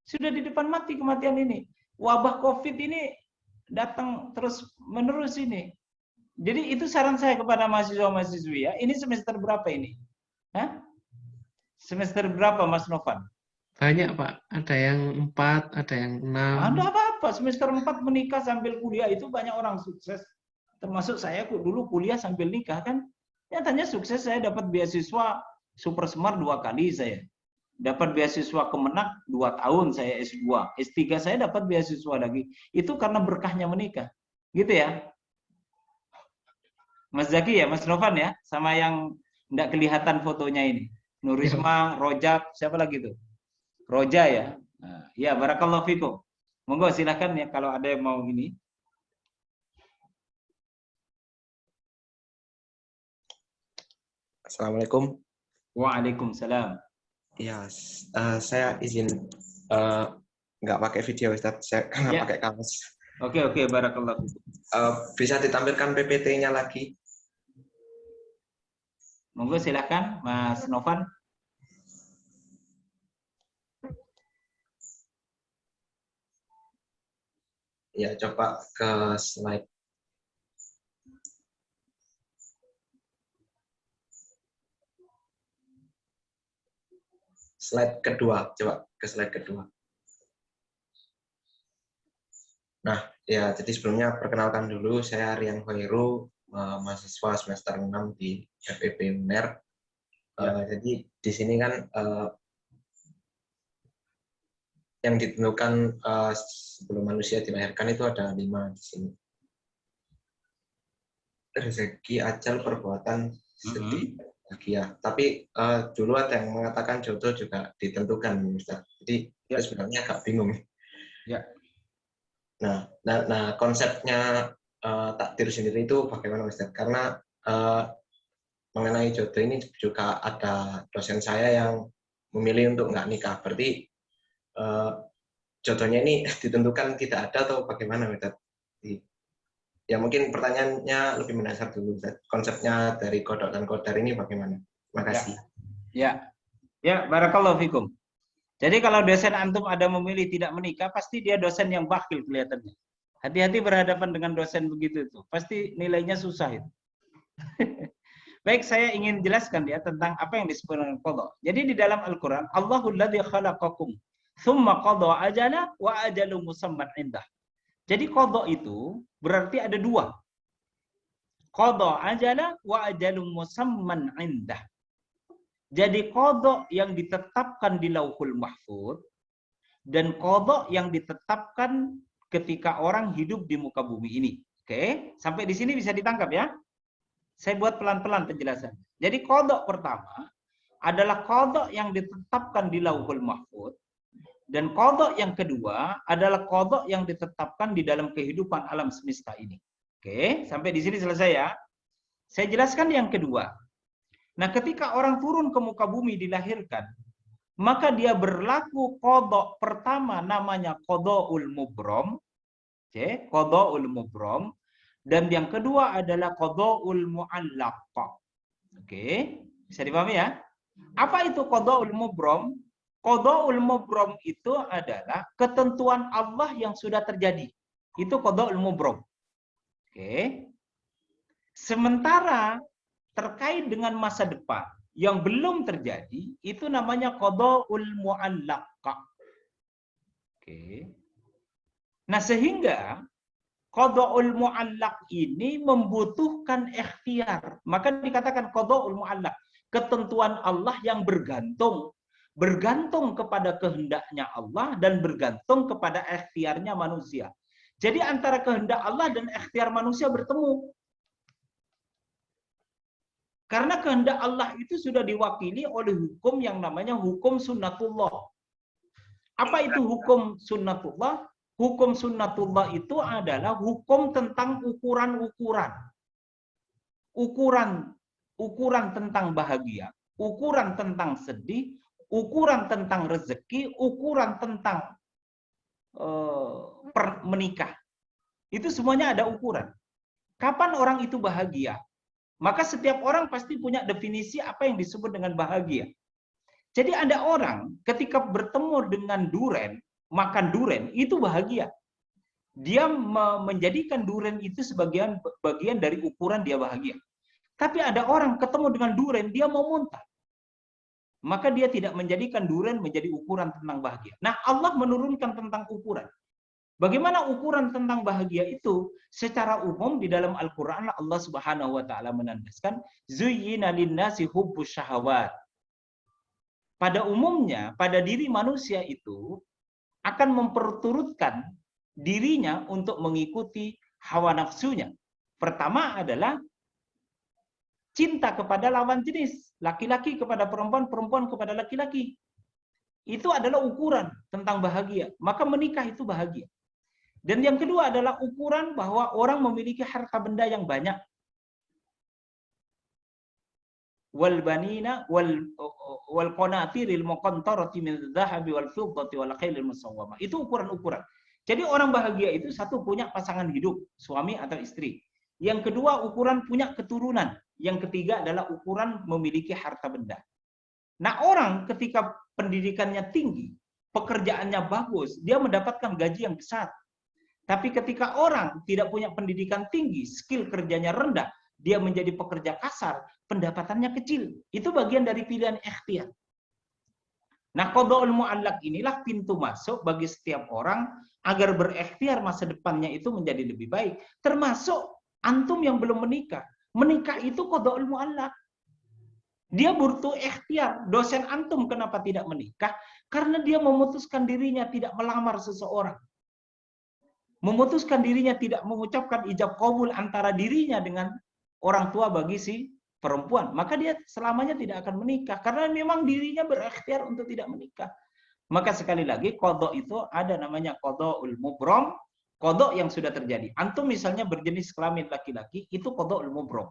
Sudah di depan mati kematian ini. Wabah COVID ini datang terus menerus ini. Jadi itu saran saya kepada mahasiswa-mahasiswi ya. Ini semester berapa ini? Hah? Semester berapa Mas Novan? Banyak Pak, ada yang 4, ada yang 6. Ada apa-apa, semester 4 menikah sambil kuliah itu banyak orang sukses. Termasuk saya dulu kuliah sambil nikah kan. Nyatanya sukses, saya dapat beasiswa Super Smart 2 kali saya. Dapat beasiswa Kemenak 2 tahun saya S2. S3 saya dapat beasiswa lagi. Itu karena berkahnya menikah. Gitu ya. Mas Zaki ya, Mas Novan ya, sama yang enggak kelihatan fotonya ini. Nurisma, Rojab, siapa lagi tuh? Roja ya. Nah, ya, barakallahu fikum. Monggo silakan ya kalau ada yang mau ini. Assalamualaikum. Waalaikumsalam. Ya, saya izin nggak pakai video Ustaz, saya karena pakai kaos. Oke, barakallahu fikum. Bisa ditampilkan PPT-nya lagi? Monggo silakan Mas Novan. Ya, coba ke slide. Slide kedua, coba ke slide kedua. Nah, ya, jadi sebelumnya perkenalkan dulu, saya Rian Khairu, mahasiswa semester 6 di FEB UNER. Jadi di sini kan yang ditentukan sebelum manusia dilahirkan itu ada 5 di sini. Rezeki, ajal, perbuatan, sedih, bahagia. Tapi dulu ada yang mengatakan jodoh juga ditentukan, Ustaz. Jadi Ya. itu sebenarnya agak bingung. Ya. Nah, konsepnya takdir sendiri itu bagaimana, Ustaz? Karena mengenai jodoh ini juga ada dosen saya yang memilih untuk nggak nikah. Berarti jodohnya ini ditentukan tidak ada atau bagaimana, Ustaz? Ya mungkin pertanyaannya lebih mendasar dulu, Ustaz. Konsepnya dari kodok dan kodar ini bagaimana? Terima kasih. Ya, barakallahu fikum. Jadi kalau dosen antum ada memilih tidak menikah, pasti dia dosen yang bakhil kelihatannya. Hati-hati berhadapan dengan dosen begitu itu. Pasti nilainya susah itu. Baik, saya ingin jelaskan ya tentang apa yang disebut dengan qada. Jadi di dalam Al-Qur'an, Allahul ladzi khalaqakum tsumma qada ajala wa ajalun musamman indah. Jadi qada itu berarti ada 2. Qada ajala wa ajalun musamman indah. Jadi qada yang ditetapkan di Lauhul Mahfuz dan qada yang ditetapkan ketika orang hidup di muka bumi ini. Oke, sampai di sini bisa ditangkap ya? Saya buat pelan-pelan penjelasan. Jadi qada pertama adalah qada yang ditetapkan di Lauhul Mahfuz dan qada yang kedua adalah qada yang ditetapkan di dalam kehidupan alam semesta ini. Oke, sampai di sini selesai ya. Saya jelaskan yang kedua. Nah, ketika orang turun ke muka bumi dilahirkan, maka dia berlaku qada pertama namanya qadaul mubram. Oke, qadaul mubram. Dan yang kedua adalah qadaul mu'allaq. Oke, bisa dipahami ya? Apa itu qadaul mubram? Qadaul mubram itu adalah ketentuan Allah yang sudah terjadi. Itu qadaul mubram. Oke. Sementara terkait dengan masa depan yang belum terjadi, itu namanya qadaul mu'allaq. Oke. Nah, sehingga qadaul mu'allaq ini membutuhkan ikhtiar. Maka dikatakan qadaul mu'allaq, ketentuan Allah yang bergantung kepada kehendaknya Allah dan bergantung kepada ikhtiarnya manusia. Jadi antara kehendak Allah dan ikhtiar manusia bertemu. Karena kehendak Allah itu sudah diwakili oleh hukum yang namanya hukum sunnatullah. Apa itu hukum sunnatullah? Hukum sunnatullah itu adalah hukum tentang ukuran-ukuran. Ukuran tentang bahagia, ukuran tentang sedih, ukuran tentang rezeki, ukuran tentang menikah. Itu semuanya ada ukuran. Kapan orang itu bahagia? Maka setiap orang pasti punya definisi apa yang disebut dengan bahagia. Jadi ada orang ketika bertemu dengan duren, makan duren, itu bahagia. Dia menjadikan duren itu bagian dari ukuran dia bahagia. Tapi ada orang ketemu dengan duren, dia mau muntah. Maka dia tidak menjadikan duren menjadi ukuran tentang bahagia. Nah, Allah menurunkan tentang ukuran. Bagaimana ukuran tentang bahagia itu? Secara umum di dalam Al-Quran Allah Subhanahu wa taala menandaskan zuyyina linnasi hubbus syahawat. Pada umumnya, pada diri manusia itu akan memperturutkan dirinya untuk mengikuti hawa nafsunya. Pertama adalah cinta kepada lawan jenis, laki-laki kepada perempuan, perempuan kepada laki-laki. Itu adalah ukuran tentang bahagia. Maka menikah itu bahagia. Dan yang kedua adalah ukuran bahwa orang memiliki harta benda yang banyak. Wal banina wal qanatiril muqantarati min adh-dhahabi wal fiddati wal khailil musawwamah. Itu ukuran-ukuran. Jadi orang bahagia itu satu punya pasangan hidup, suami atau istri. Yang kedua ukuran punya keturunan. Yang ketiga adalah ukuran memiliki harta benda. Nah, orang ketika pendidikannya tinggi, pekerjaannya bagus, dia mendapatkan gaji yang besar. Tapi ketika orang tidak punya pendidikan tinggi, skill kerjanya rendah, dia menjadi pekerja kasar, pendapatannya kecil. Itu bagian dari pilihan ikhtiar. Nah, qadaul mu'allaq inilah pintu masuk bagi setiap orang agar berikhtiar masa depannya itu menjadi lebih baik. Termasuk antum yang belum menikah. Menikah itu qadaul mu'allaq. Dia butuh ikhtiar. Dosen antum kenapa tidak menikah? Karena dia memutuskan dirinya tidak melamar seseorang. Memutuskan dirinya tidak mengucapkan ijab qabul antara dirinya dengan orang tua bagi si perempuan. Maka dia selamanya tidak akan menikah. Karena memang dirinya berikhtiar untuk tidak menikah. Maka sekali lagi, qadha itu ada namanya qadha'ul mubram, qadha yang sudah terjadi. Antum misalnya berjenis kelamin laki-laki, itu qadha'ul mubram.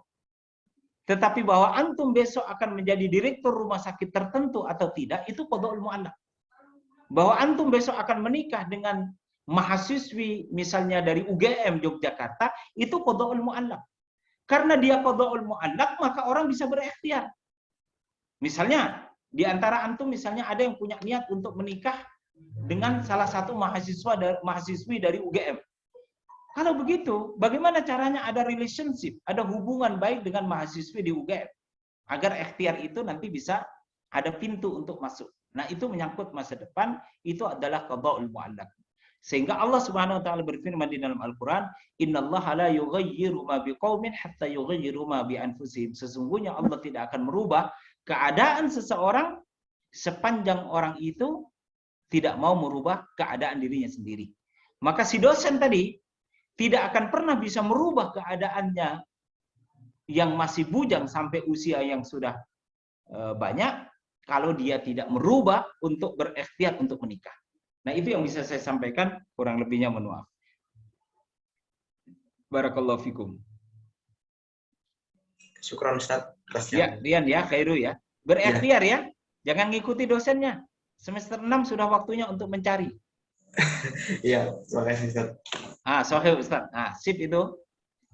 Tetapi bahwa antum besok akan menjadi direktur rumah sakit tertentu atau tidak, itu qadha'ul mu'allaq. Bahwa antum besok akan menikah dengan mahasiswi misalnya dari UGM Yogyakarta, itu qadha'ul mu'allaq. Karena dia qadha'ul mu'allaq, maka orang bisa berikhtiar. Misalnya, di antara antum misalnya ada yang punya niat untuk menikah dengan salah satu mahasiswi dari UGM. Kalau begitu, bagaimana caranya ada relationship, ada hubungan baik dengan mahasiswi di UGM? Agar ikhtiar itu nanti bisa ada pintu untuk masuk. Nah, itu menyangkut masa depan, itu adalah qadha'ul mu'allaq. Sehingga Allah Subhanahu wa taala berfirman di dalam Al-Qur'an, "Innallaha la yughayyiru ma biqaumin hatta yughayyiru ma bi anfusihim." Sesungguhnya Allah tidak akan merubah keadaan seseorang sepanjang orang itu tidak mau merubah keadaan dirinya sendiri. Maka si dosen tadi tidak akan pernah bisa merubah keadaannya yang masih bujang sampai usia yang sudah banyak kalau dia tidak merubah untuk berikhtiar untuk menikah. Nah, itu yang bisa saya sampaikan, kurang lebihnya mohon maaf. Barakallahu fikum. Syukran Ustaz. Ya, Rian ya, Khairu ya. Berikhtiar ya. Jangan ngikuti dosennya. Semester 6 sudah waktunya untuk mencari. Iya, terima kasih Ustaz. Sahih Ustaz. Sip itu.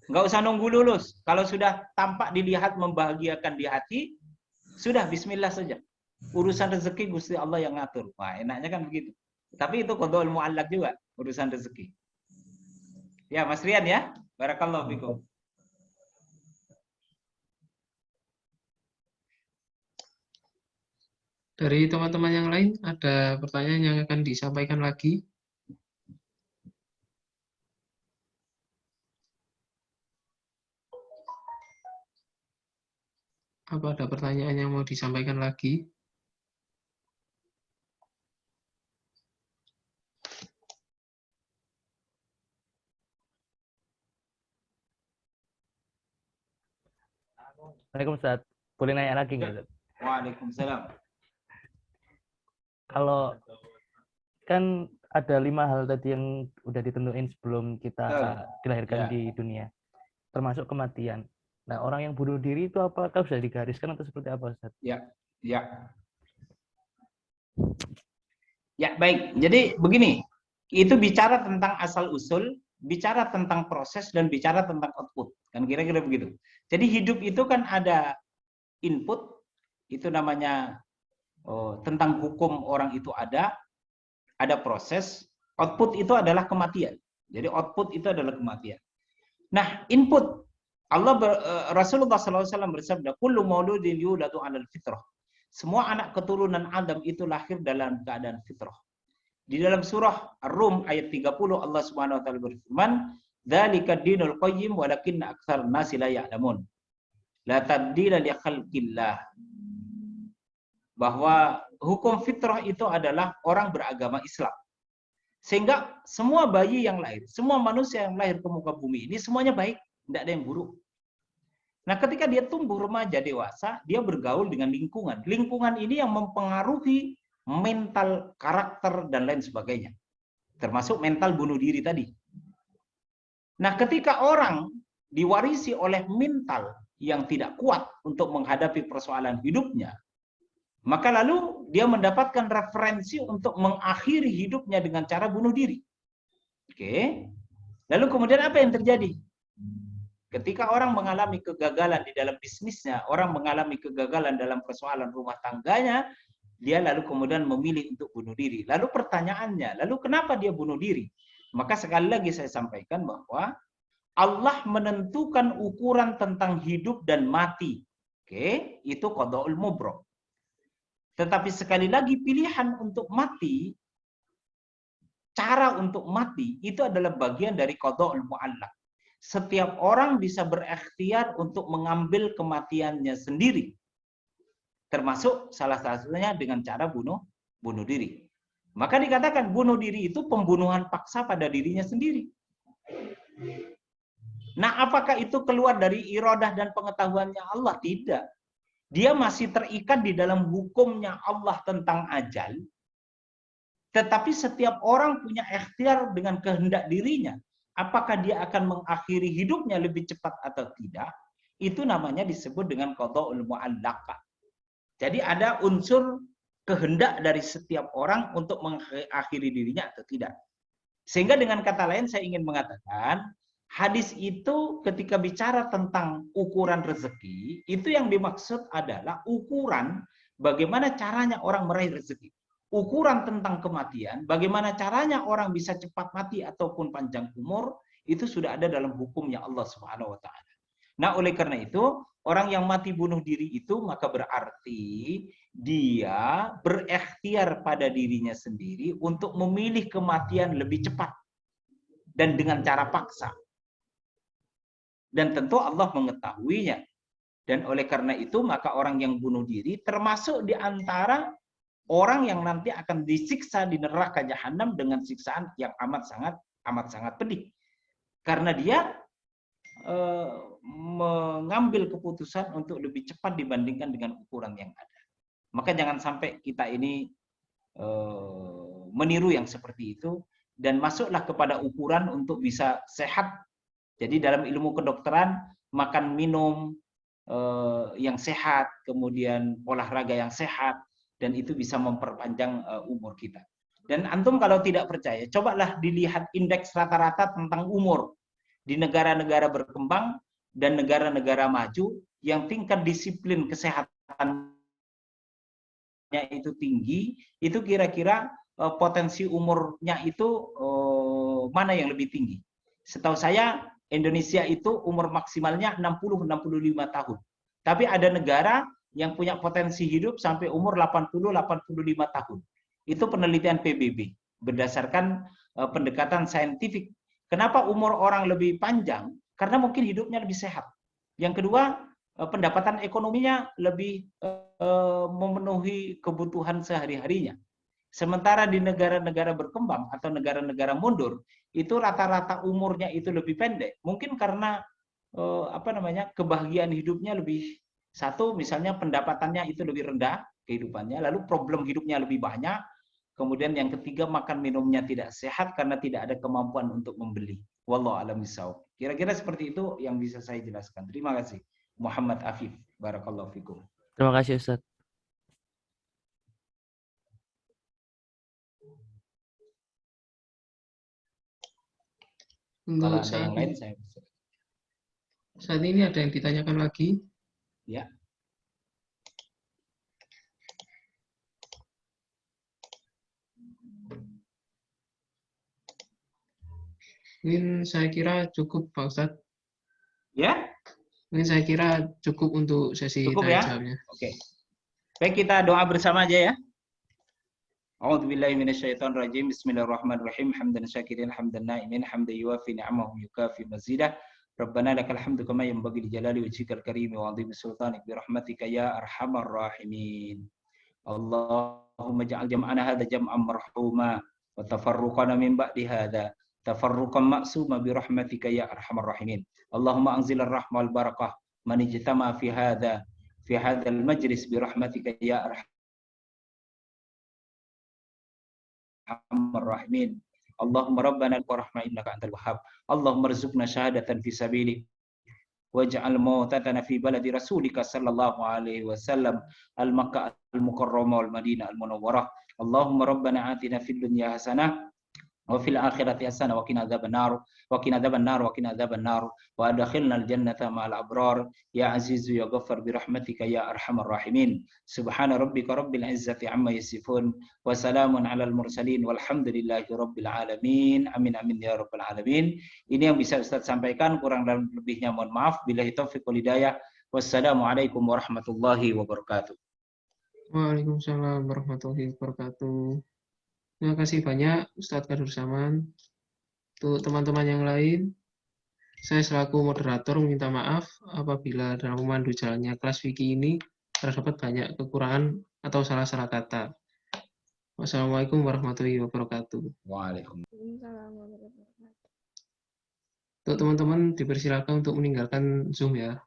Nggak usah nunggu lulus. Kalau sudah tampak dilihat membahagiakan di hati, sudah bismillah saja. Urusan rezeki Gusti Allah yang ngatur. Wah, enaknya kan begitu. Tapi itu qadha'ul mu'allaq juga, urusan rezeki. Ya, Mas Rian ya. Barakallahu fikum. Dari teman-teman yang lain, ada pertanyaan yang akan disampaikan lagi? Apa ada pertanyaan yang mau disampaikan lagi? Assalamualaikum Ustaz. Boleh nanya lagi nggak Ustaz? Waalaikumsalam. Kalau kan ada 5 hal tadi yang udah ditentuin sebelum kita dilahirkan di dunia, termasuk kematian. Nah, orang yang bunuh diri itu apakah sudah digariskan atau seperti apa Ustaz? Ya, baik. Jadi begini, itu bicara tentang asal-usul, bicara tentang proses, dan bicara tentang output. Kan kira-kira begitu. Jadi hidup itu kan ada input, itu namanya tentang hukum orang itu ada proses, output itu adalah kematian. Jadi output itu adalah kematian. Nah, input, Rasulullah SAW bersabda, "Kullu mauludin yuladu 'alal fitrah." Semua anak keturunan Adam itu lahir dalam keadaan fitrah. Di dalam surah Ar-Rum ayat 30 Allah Subhanahu wa taala berfirman, "Dzalika dinul qayyim walakinna aktsarun nasi la ya'lamun." La tabdila li khalqillah. Bahwa hukum fitrah itu adalah orang beragama Islam. Sehingga semua bayi yang lahir, semua manusia yang lahir ke muka bumi ini semuanya baik, tidak ada yang buruk. Nah, ketika dia tumbuh remaja dewasa, dia bergaul dengan lingkungan. Lingkungan ini yang mempengaruhi mental, karakter, dan lain sebagainya. Termasuk mental bunuh diri tadi. Nah, ketika orang diwarisi oleh mental yang tidak kuat untuk menghadapi persoalan hidupnya, maka lalu dia mendapatkan referensi untuk mengakhiri hidupnya dengan cara bunuh diri. Oke. Lalu kemudian apa yang terjadi? Ketika orang mengalami kegagalan di dalam bisnisnya, orang mengalami kegagalan dalam persoalan rumah tangganya, dia lalu kemudian memilih untuk bunuh diri. Lalu pertanyaannya, lalu kenapa dia bunuh diri? Maka sekali lagi saya sampaikan bahwa Allah menentukan ukuran tentang hidup dan mati. Oke, itu qadha'ul mubram. Tetapi sekali lagi pilihan untuk mati, cara untuk mati itu adalah bagian dari qadha'ul mu'allaq. Setiap orang bisa berikhtiar untuk mengambil kematiannya sendiri. Termasuk salah satunya dengan cara bunuh bunuh diri. Maka dikatakan bunuh diri itu pembunuhan paksa pada dirinya sendiri. Nah, apakah itu keluar dari iradah dan pengetahuannya Allah? Tidak. Dia masih terikat di dalam hukumnya Allah tentang ajal. Tetapi setiap orang punya ikhtiar dengan kehendak dirinya. Apakah dia akan mengakhiri hidupnya lebih cepat atau tidak? Itu namanya disebut dengan qada'ul mu'allaqah. Jadi ada unsur kehendak dari setiap orang untuk mengakhiri dirinya atau tidak. Sehingga dengan kata lain saya ingin mengatakan, hadis itu ketika bicara tentang ukuran rezeki, itu yang dimaksud adalah ukuran bagaimana caranya orang meraih rezeki. Ukuran tentang kematian, bagaimana caranya orang bisa cepat mati ataupun panjang umur, itu sudah ada dalam hukumnya Allah Subhanahu wa taala. Nah, oleh karena itu, orang yang mati bunuh diri itu maka berarti dia berikhtiar pada dirinya sendiri untuk memilih kematian lebih cepat dan dengan cara paksa. Dan tentu Allah mengetahuinya. Dan oleh karena itu maka orang yang bunuh diri termasuk di antara orang yang nanti akan disiksa di neraka jahanam dengan siksaan yang amat sangat pedih. Karena dia mengambil keputusan untuk lebih cepat dibandingkan dengan ukuran yang ada. Maka jangan sampai kita ini meniru yang seperti itu dan masuklah kepada ukuran untuk bisa sehat. Jadi dalam ilmu kedokteran, makan minum yang sehat, kemudian olahraga yang sehat, dan itu bisa memperpanjang umur kita. Dan antum kalau tidak percaya, cobalah dilihat indeks rata-rata tentang umur di negara-negara berkembang dan negara-negara maju yang tingkat disiplin kesehatannya itu tinggi, itu kira-kira potensi umurnya itu mana yang lebih tinggi? Setahu saya Indonesia itu umur maksimalnya 60-65 tahun. Tapi ada negara yang punya potensi hidup sampai umur 80-85 tahun. Itu penelitian PBB berdasarkan pendekatan saintifik. Kenapa umur orang lebih panjang? Karena mungkin hidupnya lebih sehat. Yang kedua, pendapatan ekonominya lebih memenuhi kebutuhan sehari-harinya. Sementara di negara-negara berkembang atau negara-negara mundur, itu rata-rata umurnya itu lebih pendek. Mungkin karena kebahagiaan hidupnya lebih, satu misalnya pendapatannya itu lebih rendah kehidupannya, lalu problem hidupnya lebih banyak. Kemudian yang ketiga, makan minumnya tidak sehat karena tidak ada kemampuan untuk membeli. Wallahu a'lam bishawab. Kira-kira seperti itu yang bisa saya jelaskan. Terima kasih. Muhammad Afif. Barakallahu fikum. Terima kasih Ustaz. Kalau Untuk ada yang lain saya bisa. saat ini ada yang ditanyakan lagi? Ya. Mungkin saya kira cukup Pak Ustadz. Ya? Mungkin saya kira cukup untuk sesi Cukup tanya ya? jawabnya. Oke. Baik, kita doa bersama aja ya. A'udzubillahi minasyaitonirrajim. Bismillahirrahmanirrahim. Hamdan syakirin, hamdan na'imin, hamdan yuwafi ni'amahu yukafi mazidah. Rabbana lakal hamdu kama yanbaghi li jalali wajhikal karim wa 'azimi sultanik bi rahmatika ya arhamar rahimin. Allahumma ja'al jam'ana hadza jam'an marhuma wa tafarruqana min ba'di hadza tafarruqan ma'suma bi rahmatika ya arhamar rahimin. Allahumma anzil ar-rahmah wal barakah man ijtama fi hadzal majlis bi rahmatika ya arhamar rahimin. Allahumma rabbana wa rahmah innaka antal wahhab. Allahumma rzuqna syahadatan fi sabilik waj'al mautatana fi baladi rasulika sallallahu alaihi wasallam al-Makkah al-Mukarramah wal Madinah al-Munawwarah. Allahumma rabbana atina fid dunya hasanah wa fil akhirati hasanah wa qina adzabannar wa adkhilna al-jannata ma'al abrar ya azizu ya ghaffar bi rahmatika ya arhamar rahimin. Subhana rabbika rabbil izzati amma yasifun wa salamun alal mursalin walhamdulillahi rabbil alamin. Amin amin ya rabbal alamin. Ini yang bisa Ustaz sampaikan, kurang dan lebihnya mohon maaf. Billahi taufiq wal hidayah. Wassalamualaikum warahmatullahi wabarakatuh. Waalaikumsalam warahmatullahi wabarakatuh. Terima kasih banyak Ustadz Kadur Zaman. Untuk teman-teman yang lain, saya selaku moderator meminta maaf apabila dalam memandu jalannya kelas fikih ini terdapat banyak kekurangan atau salah-salah kata. Wassalamualaikum warahmatullahi wabarakatuh. Waalaikumsalam. Untuk teman-teman dipersilakan untuk meninggalkan Zoom ya.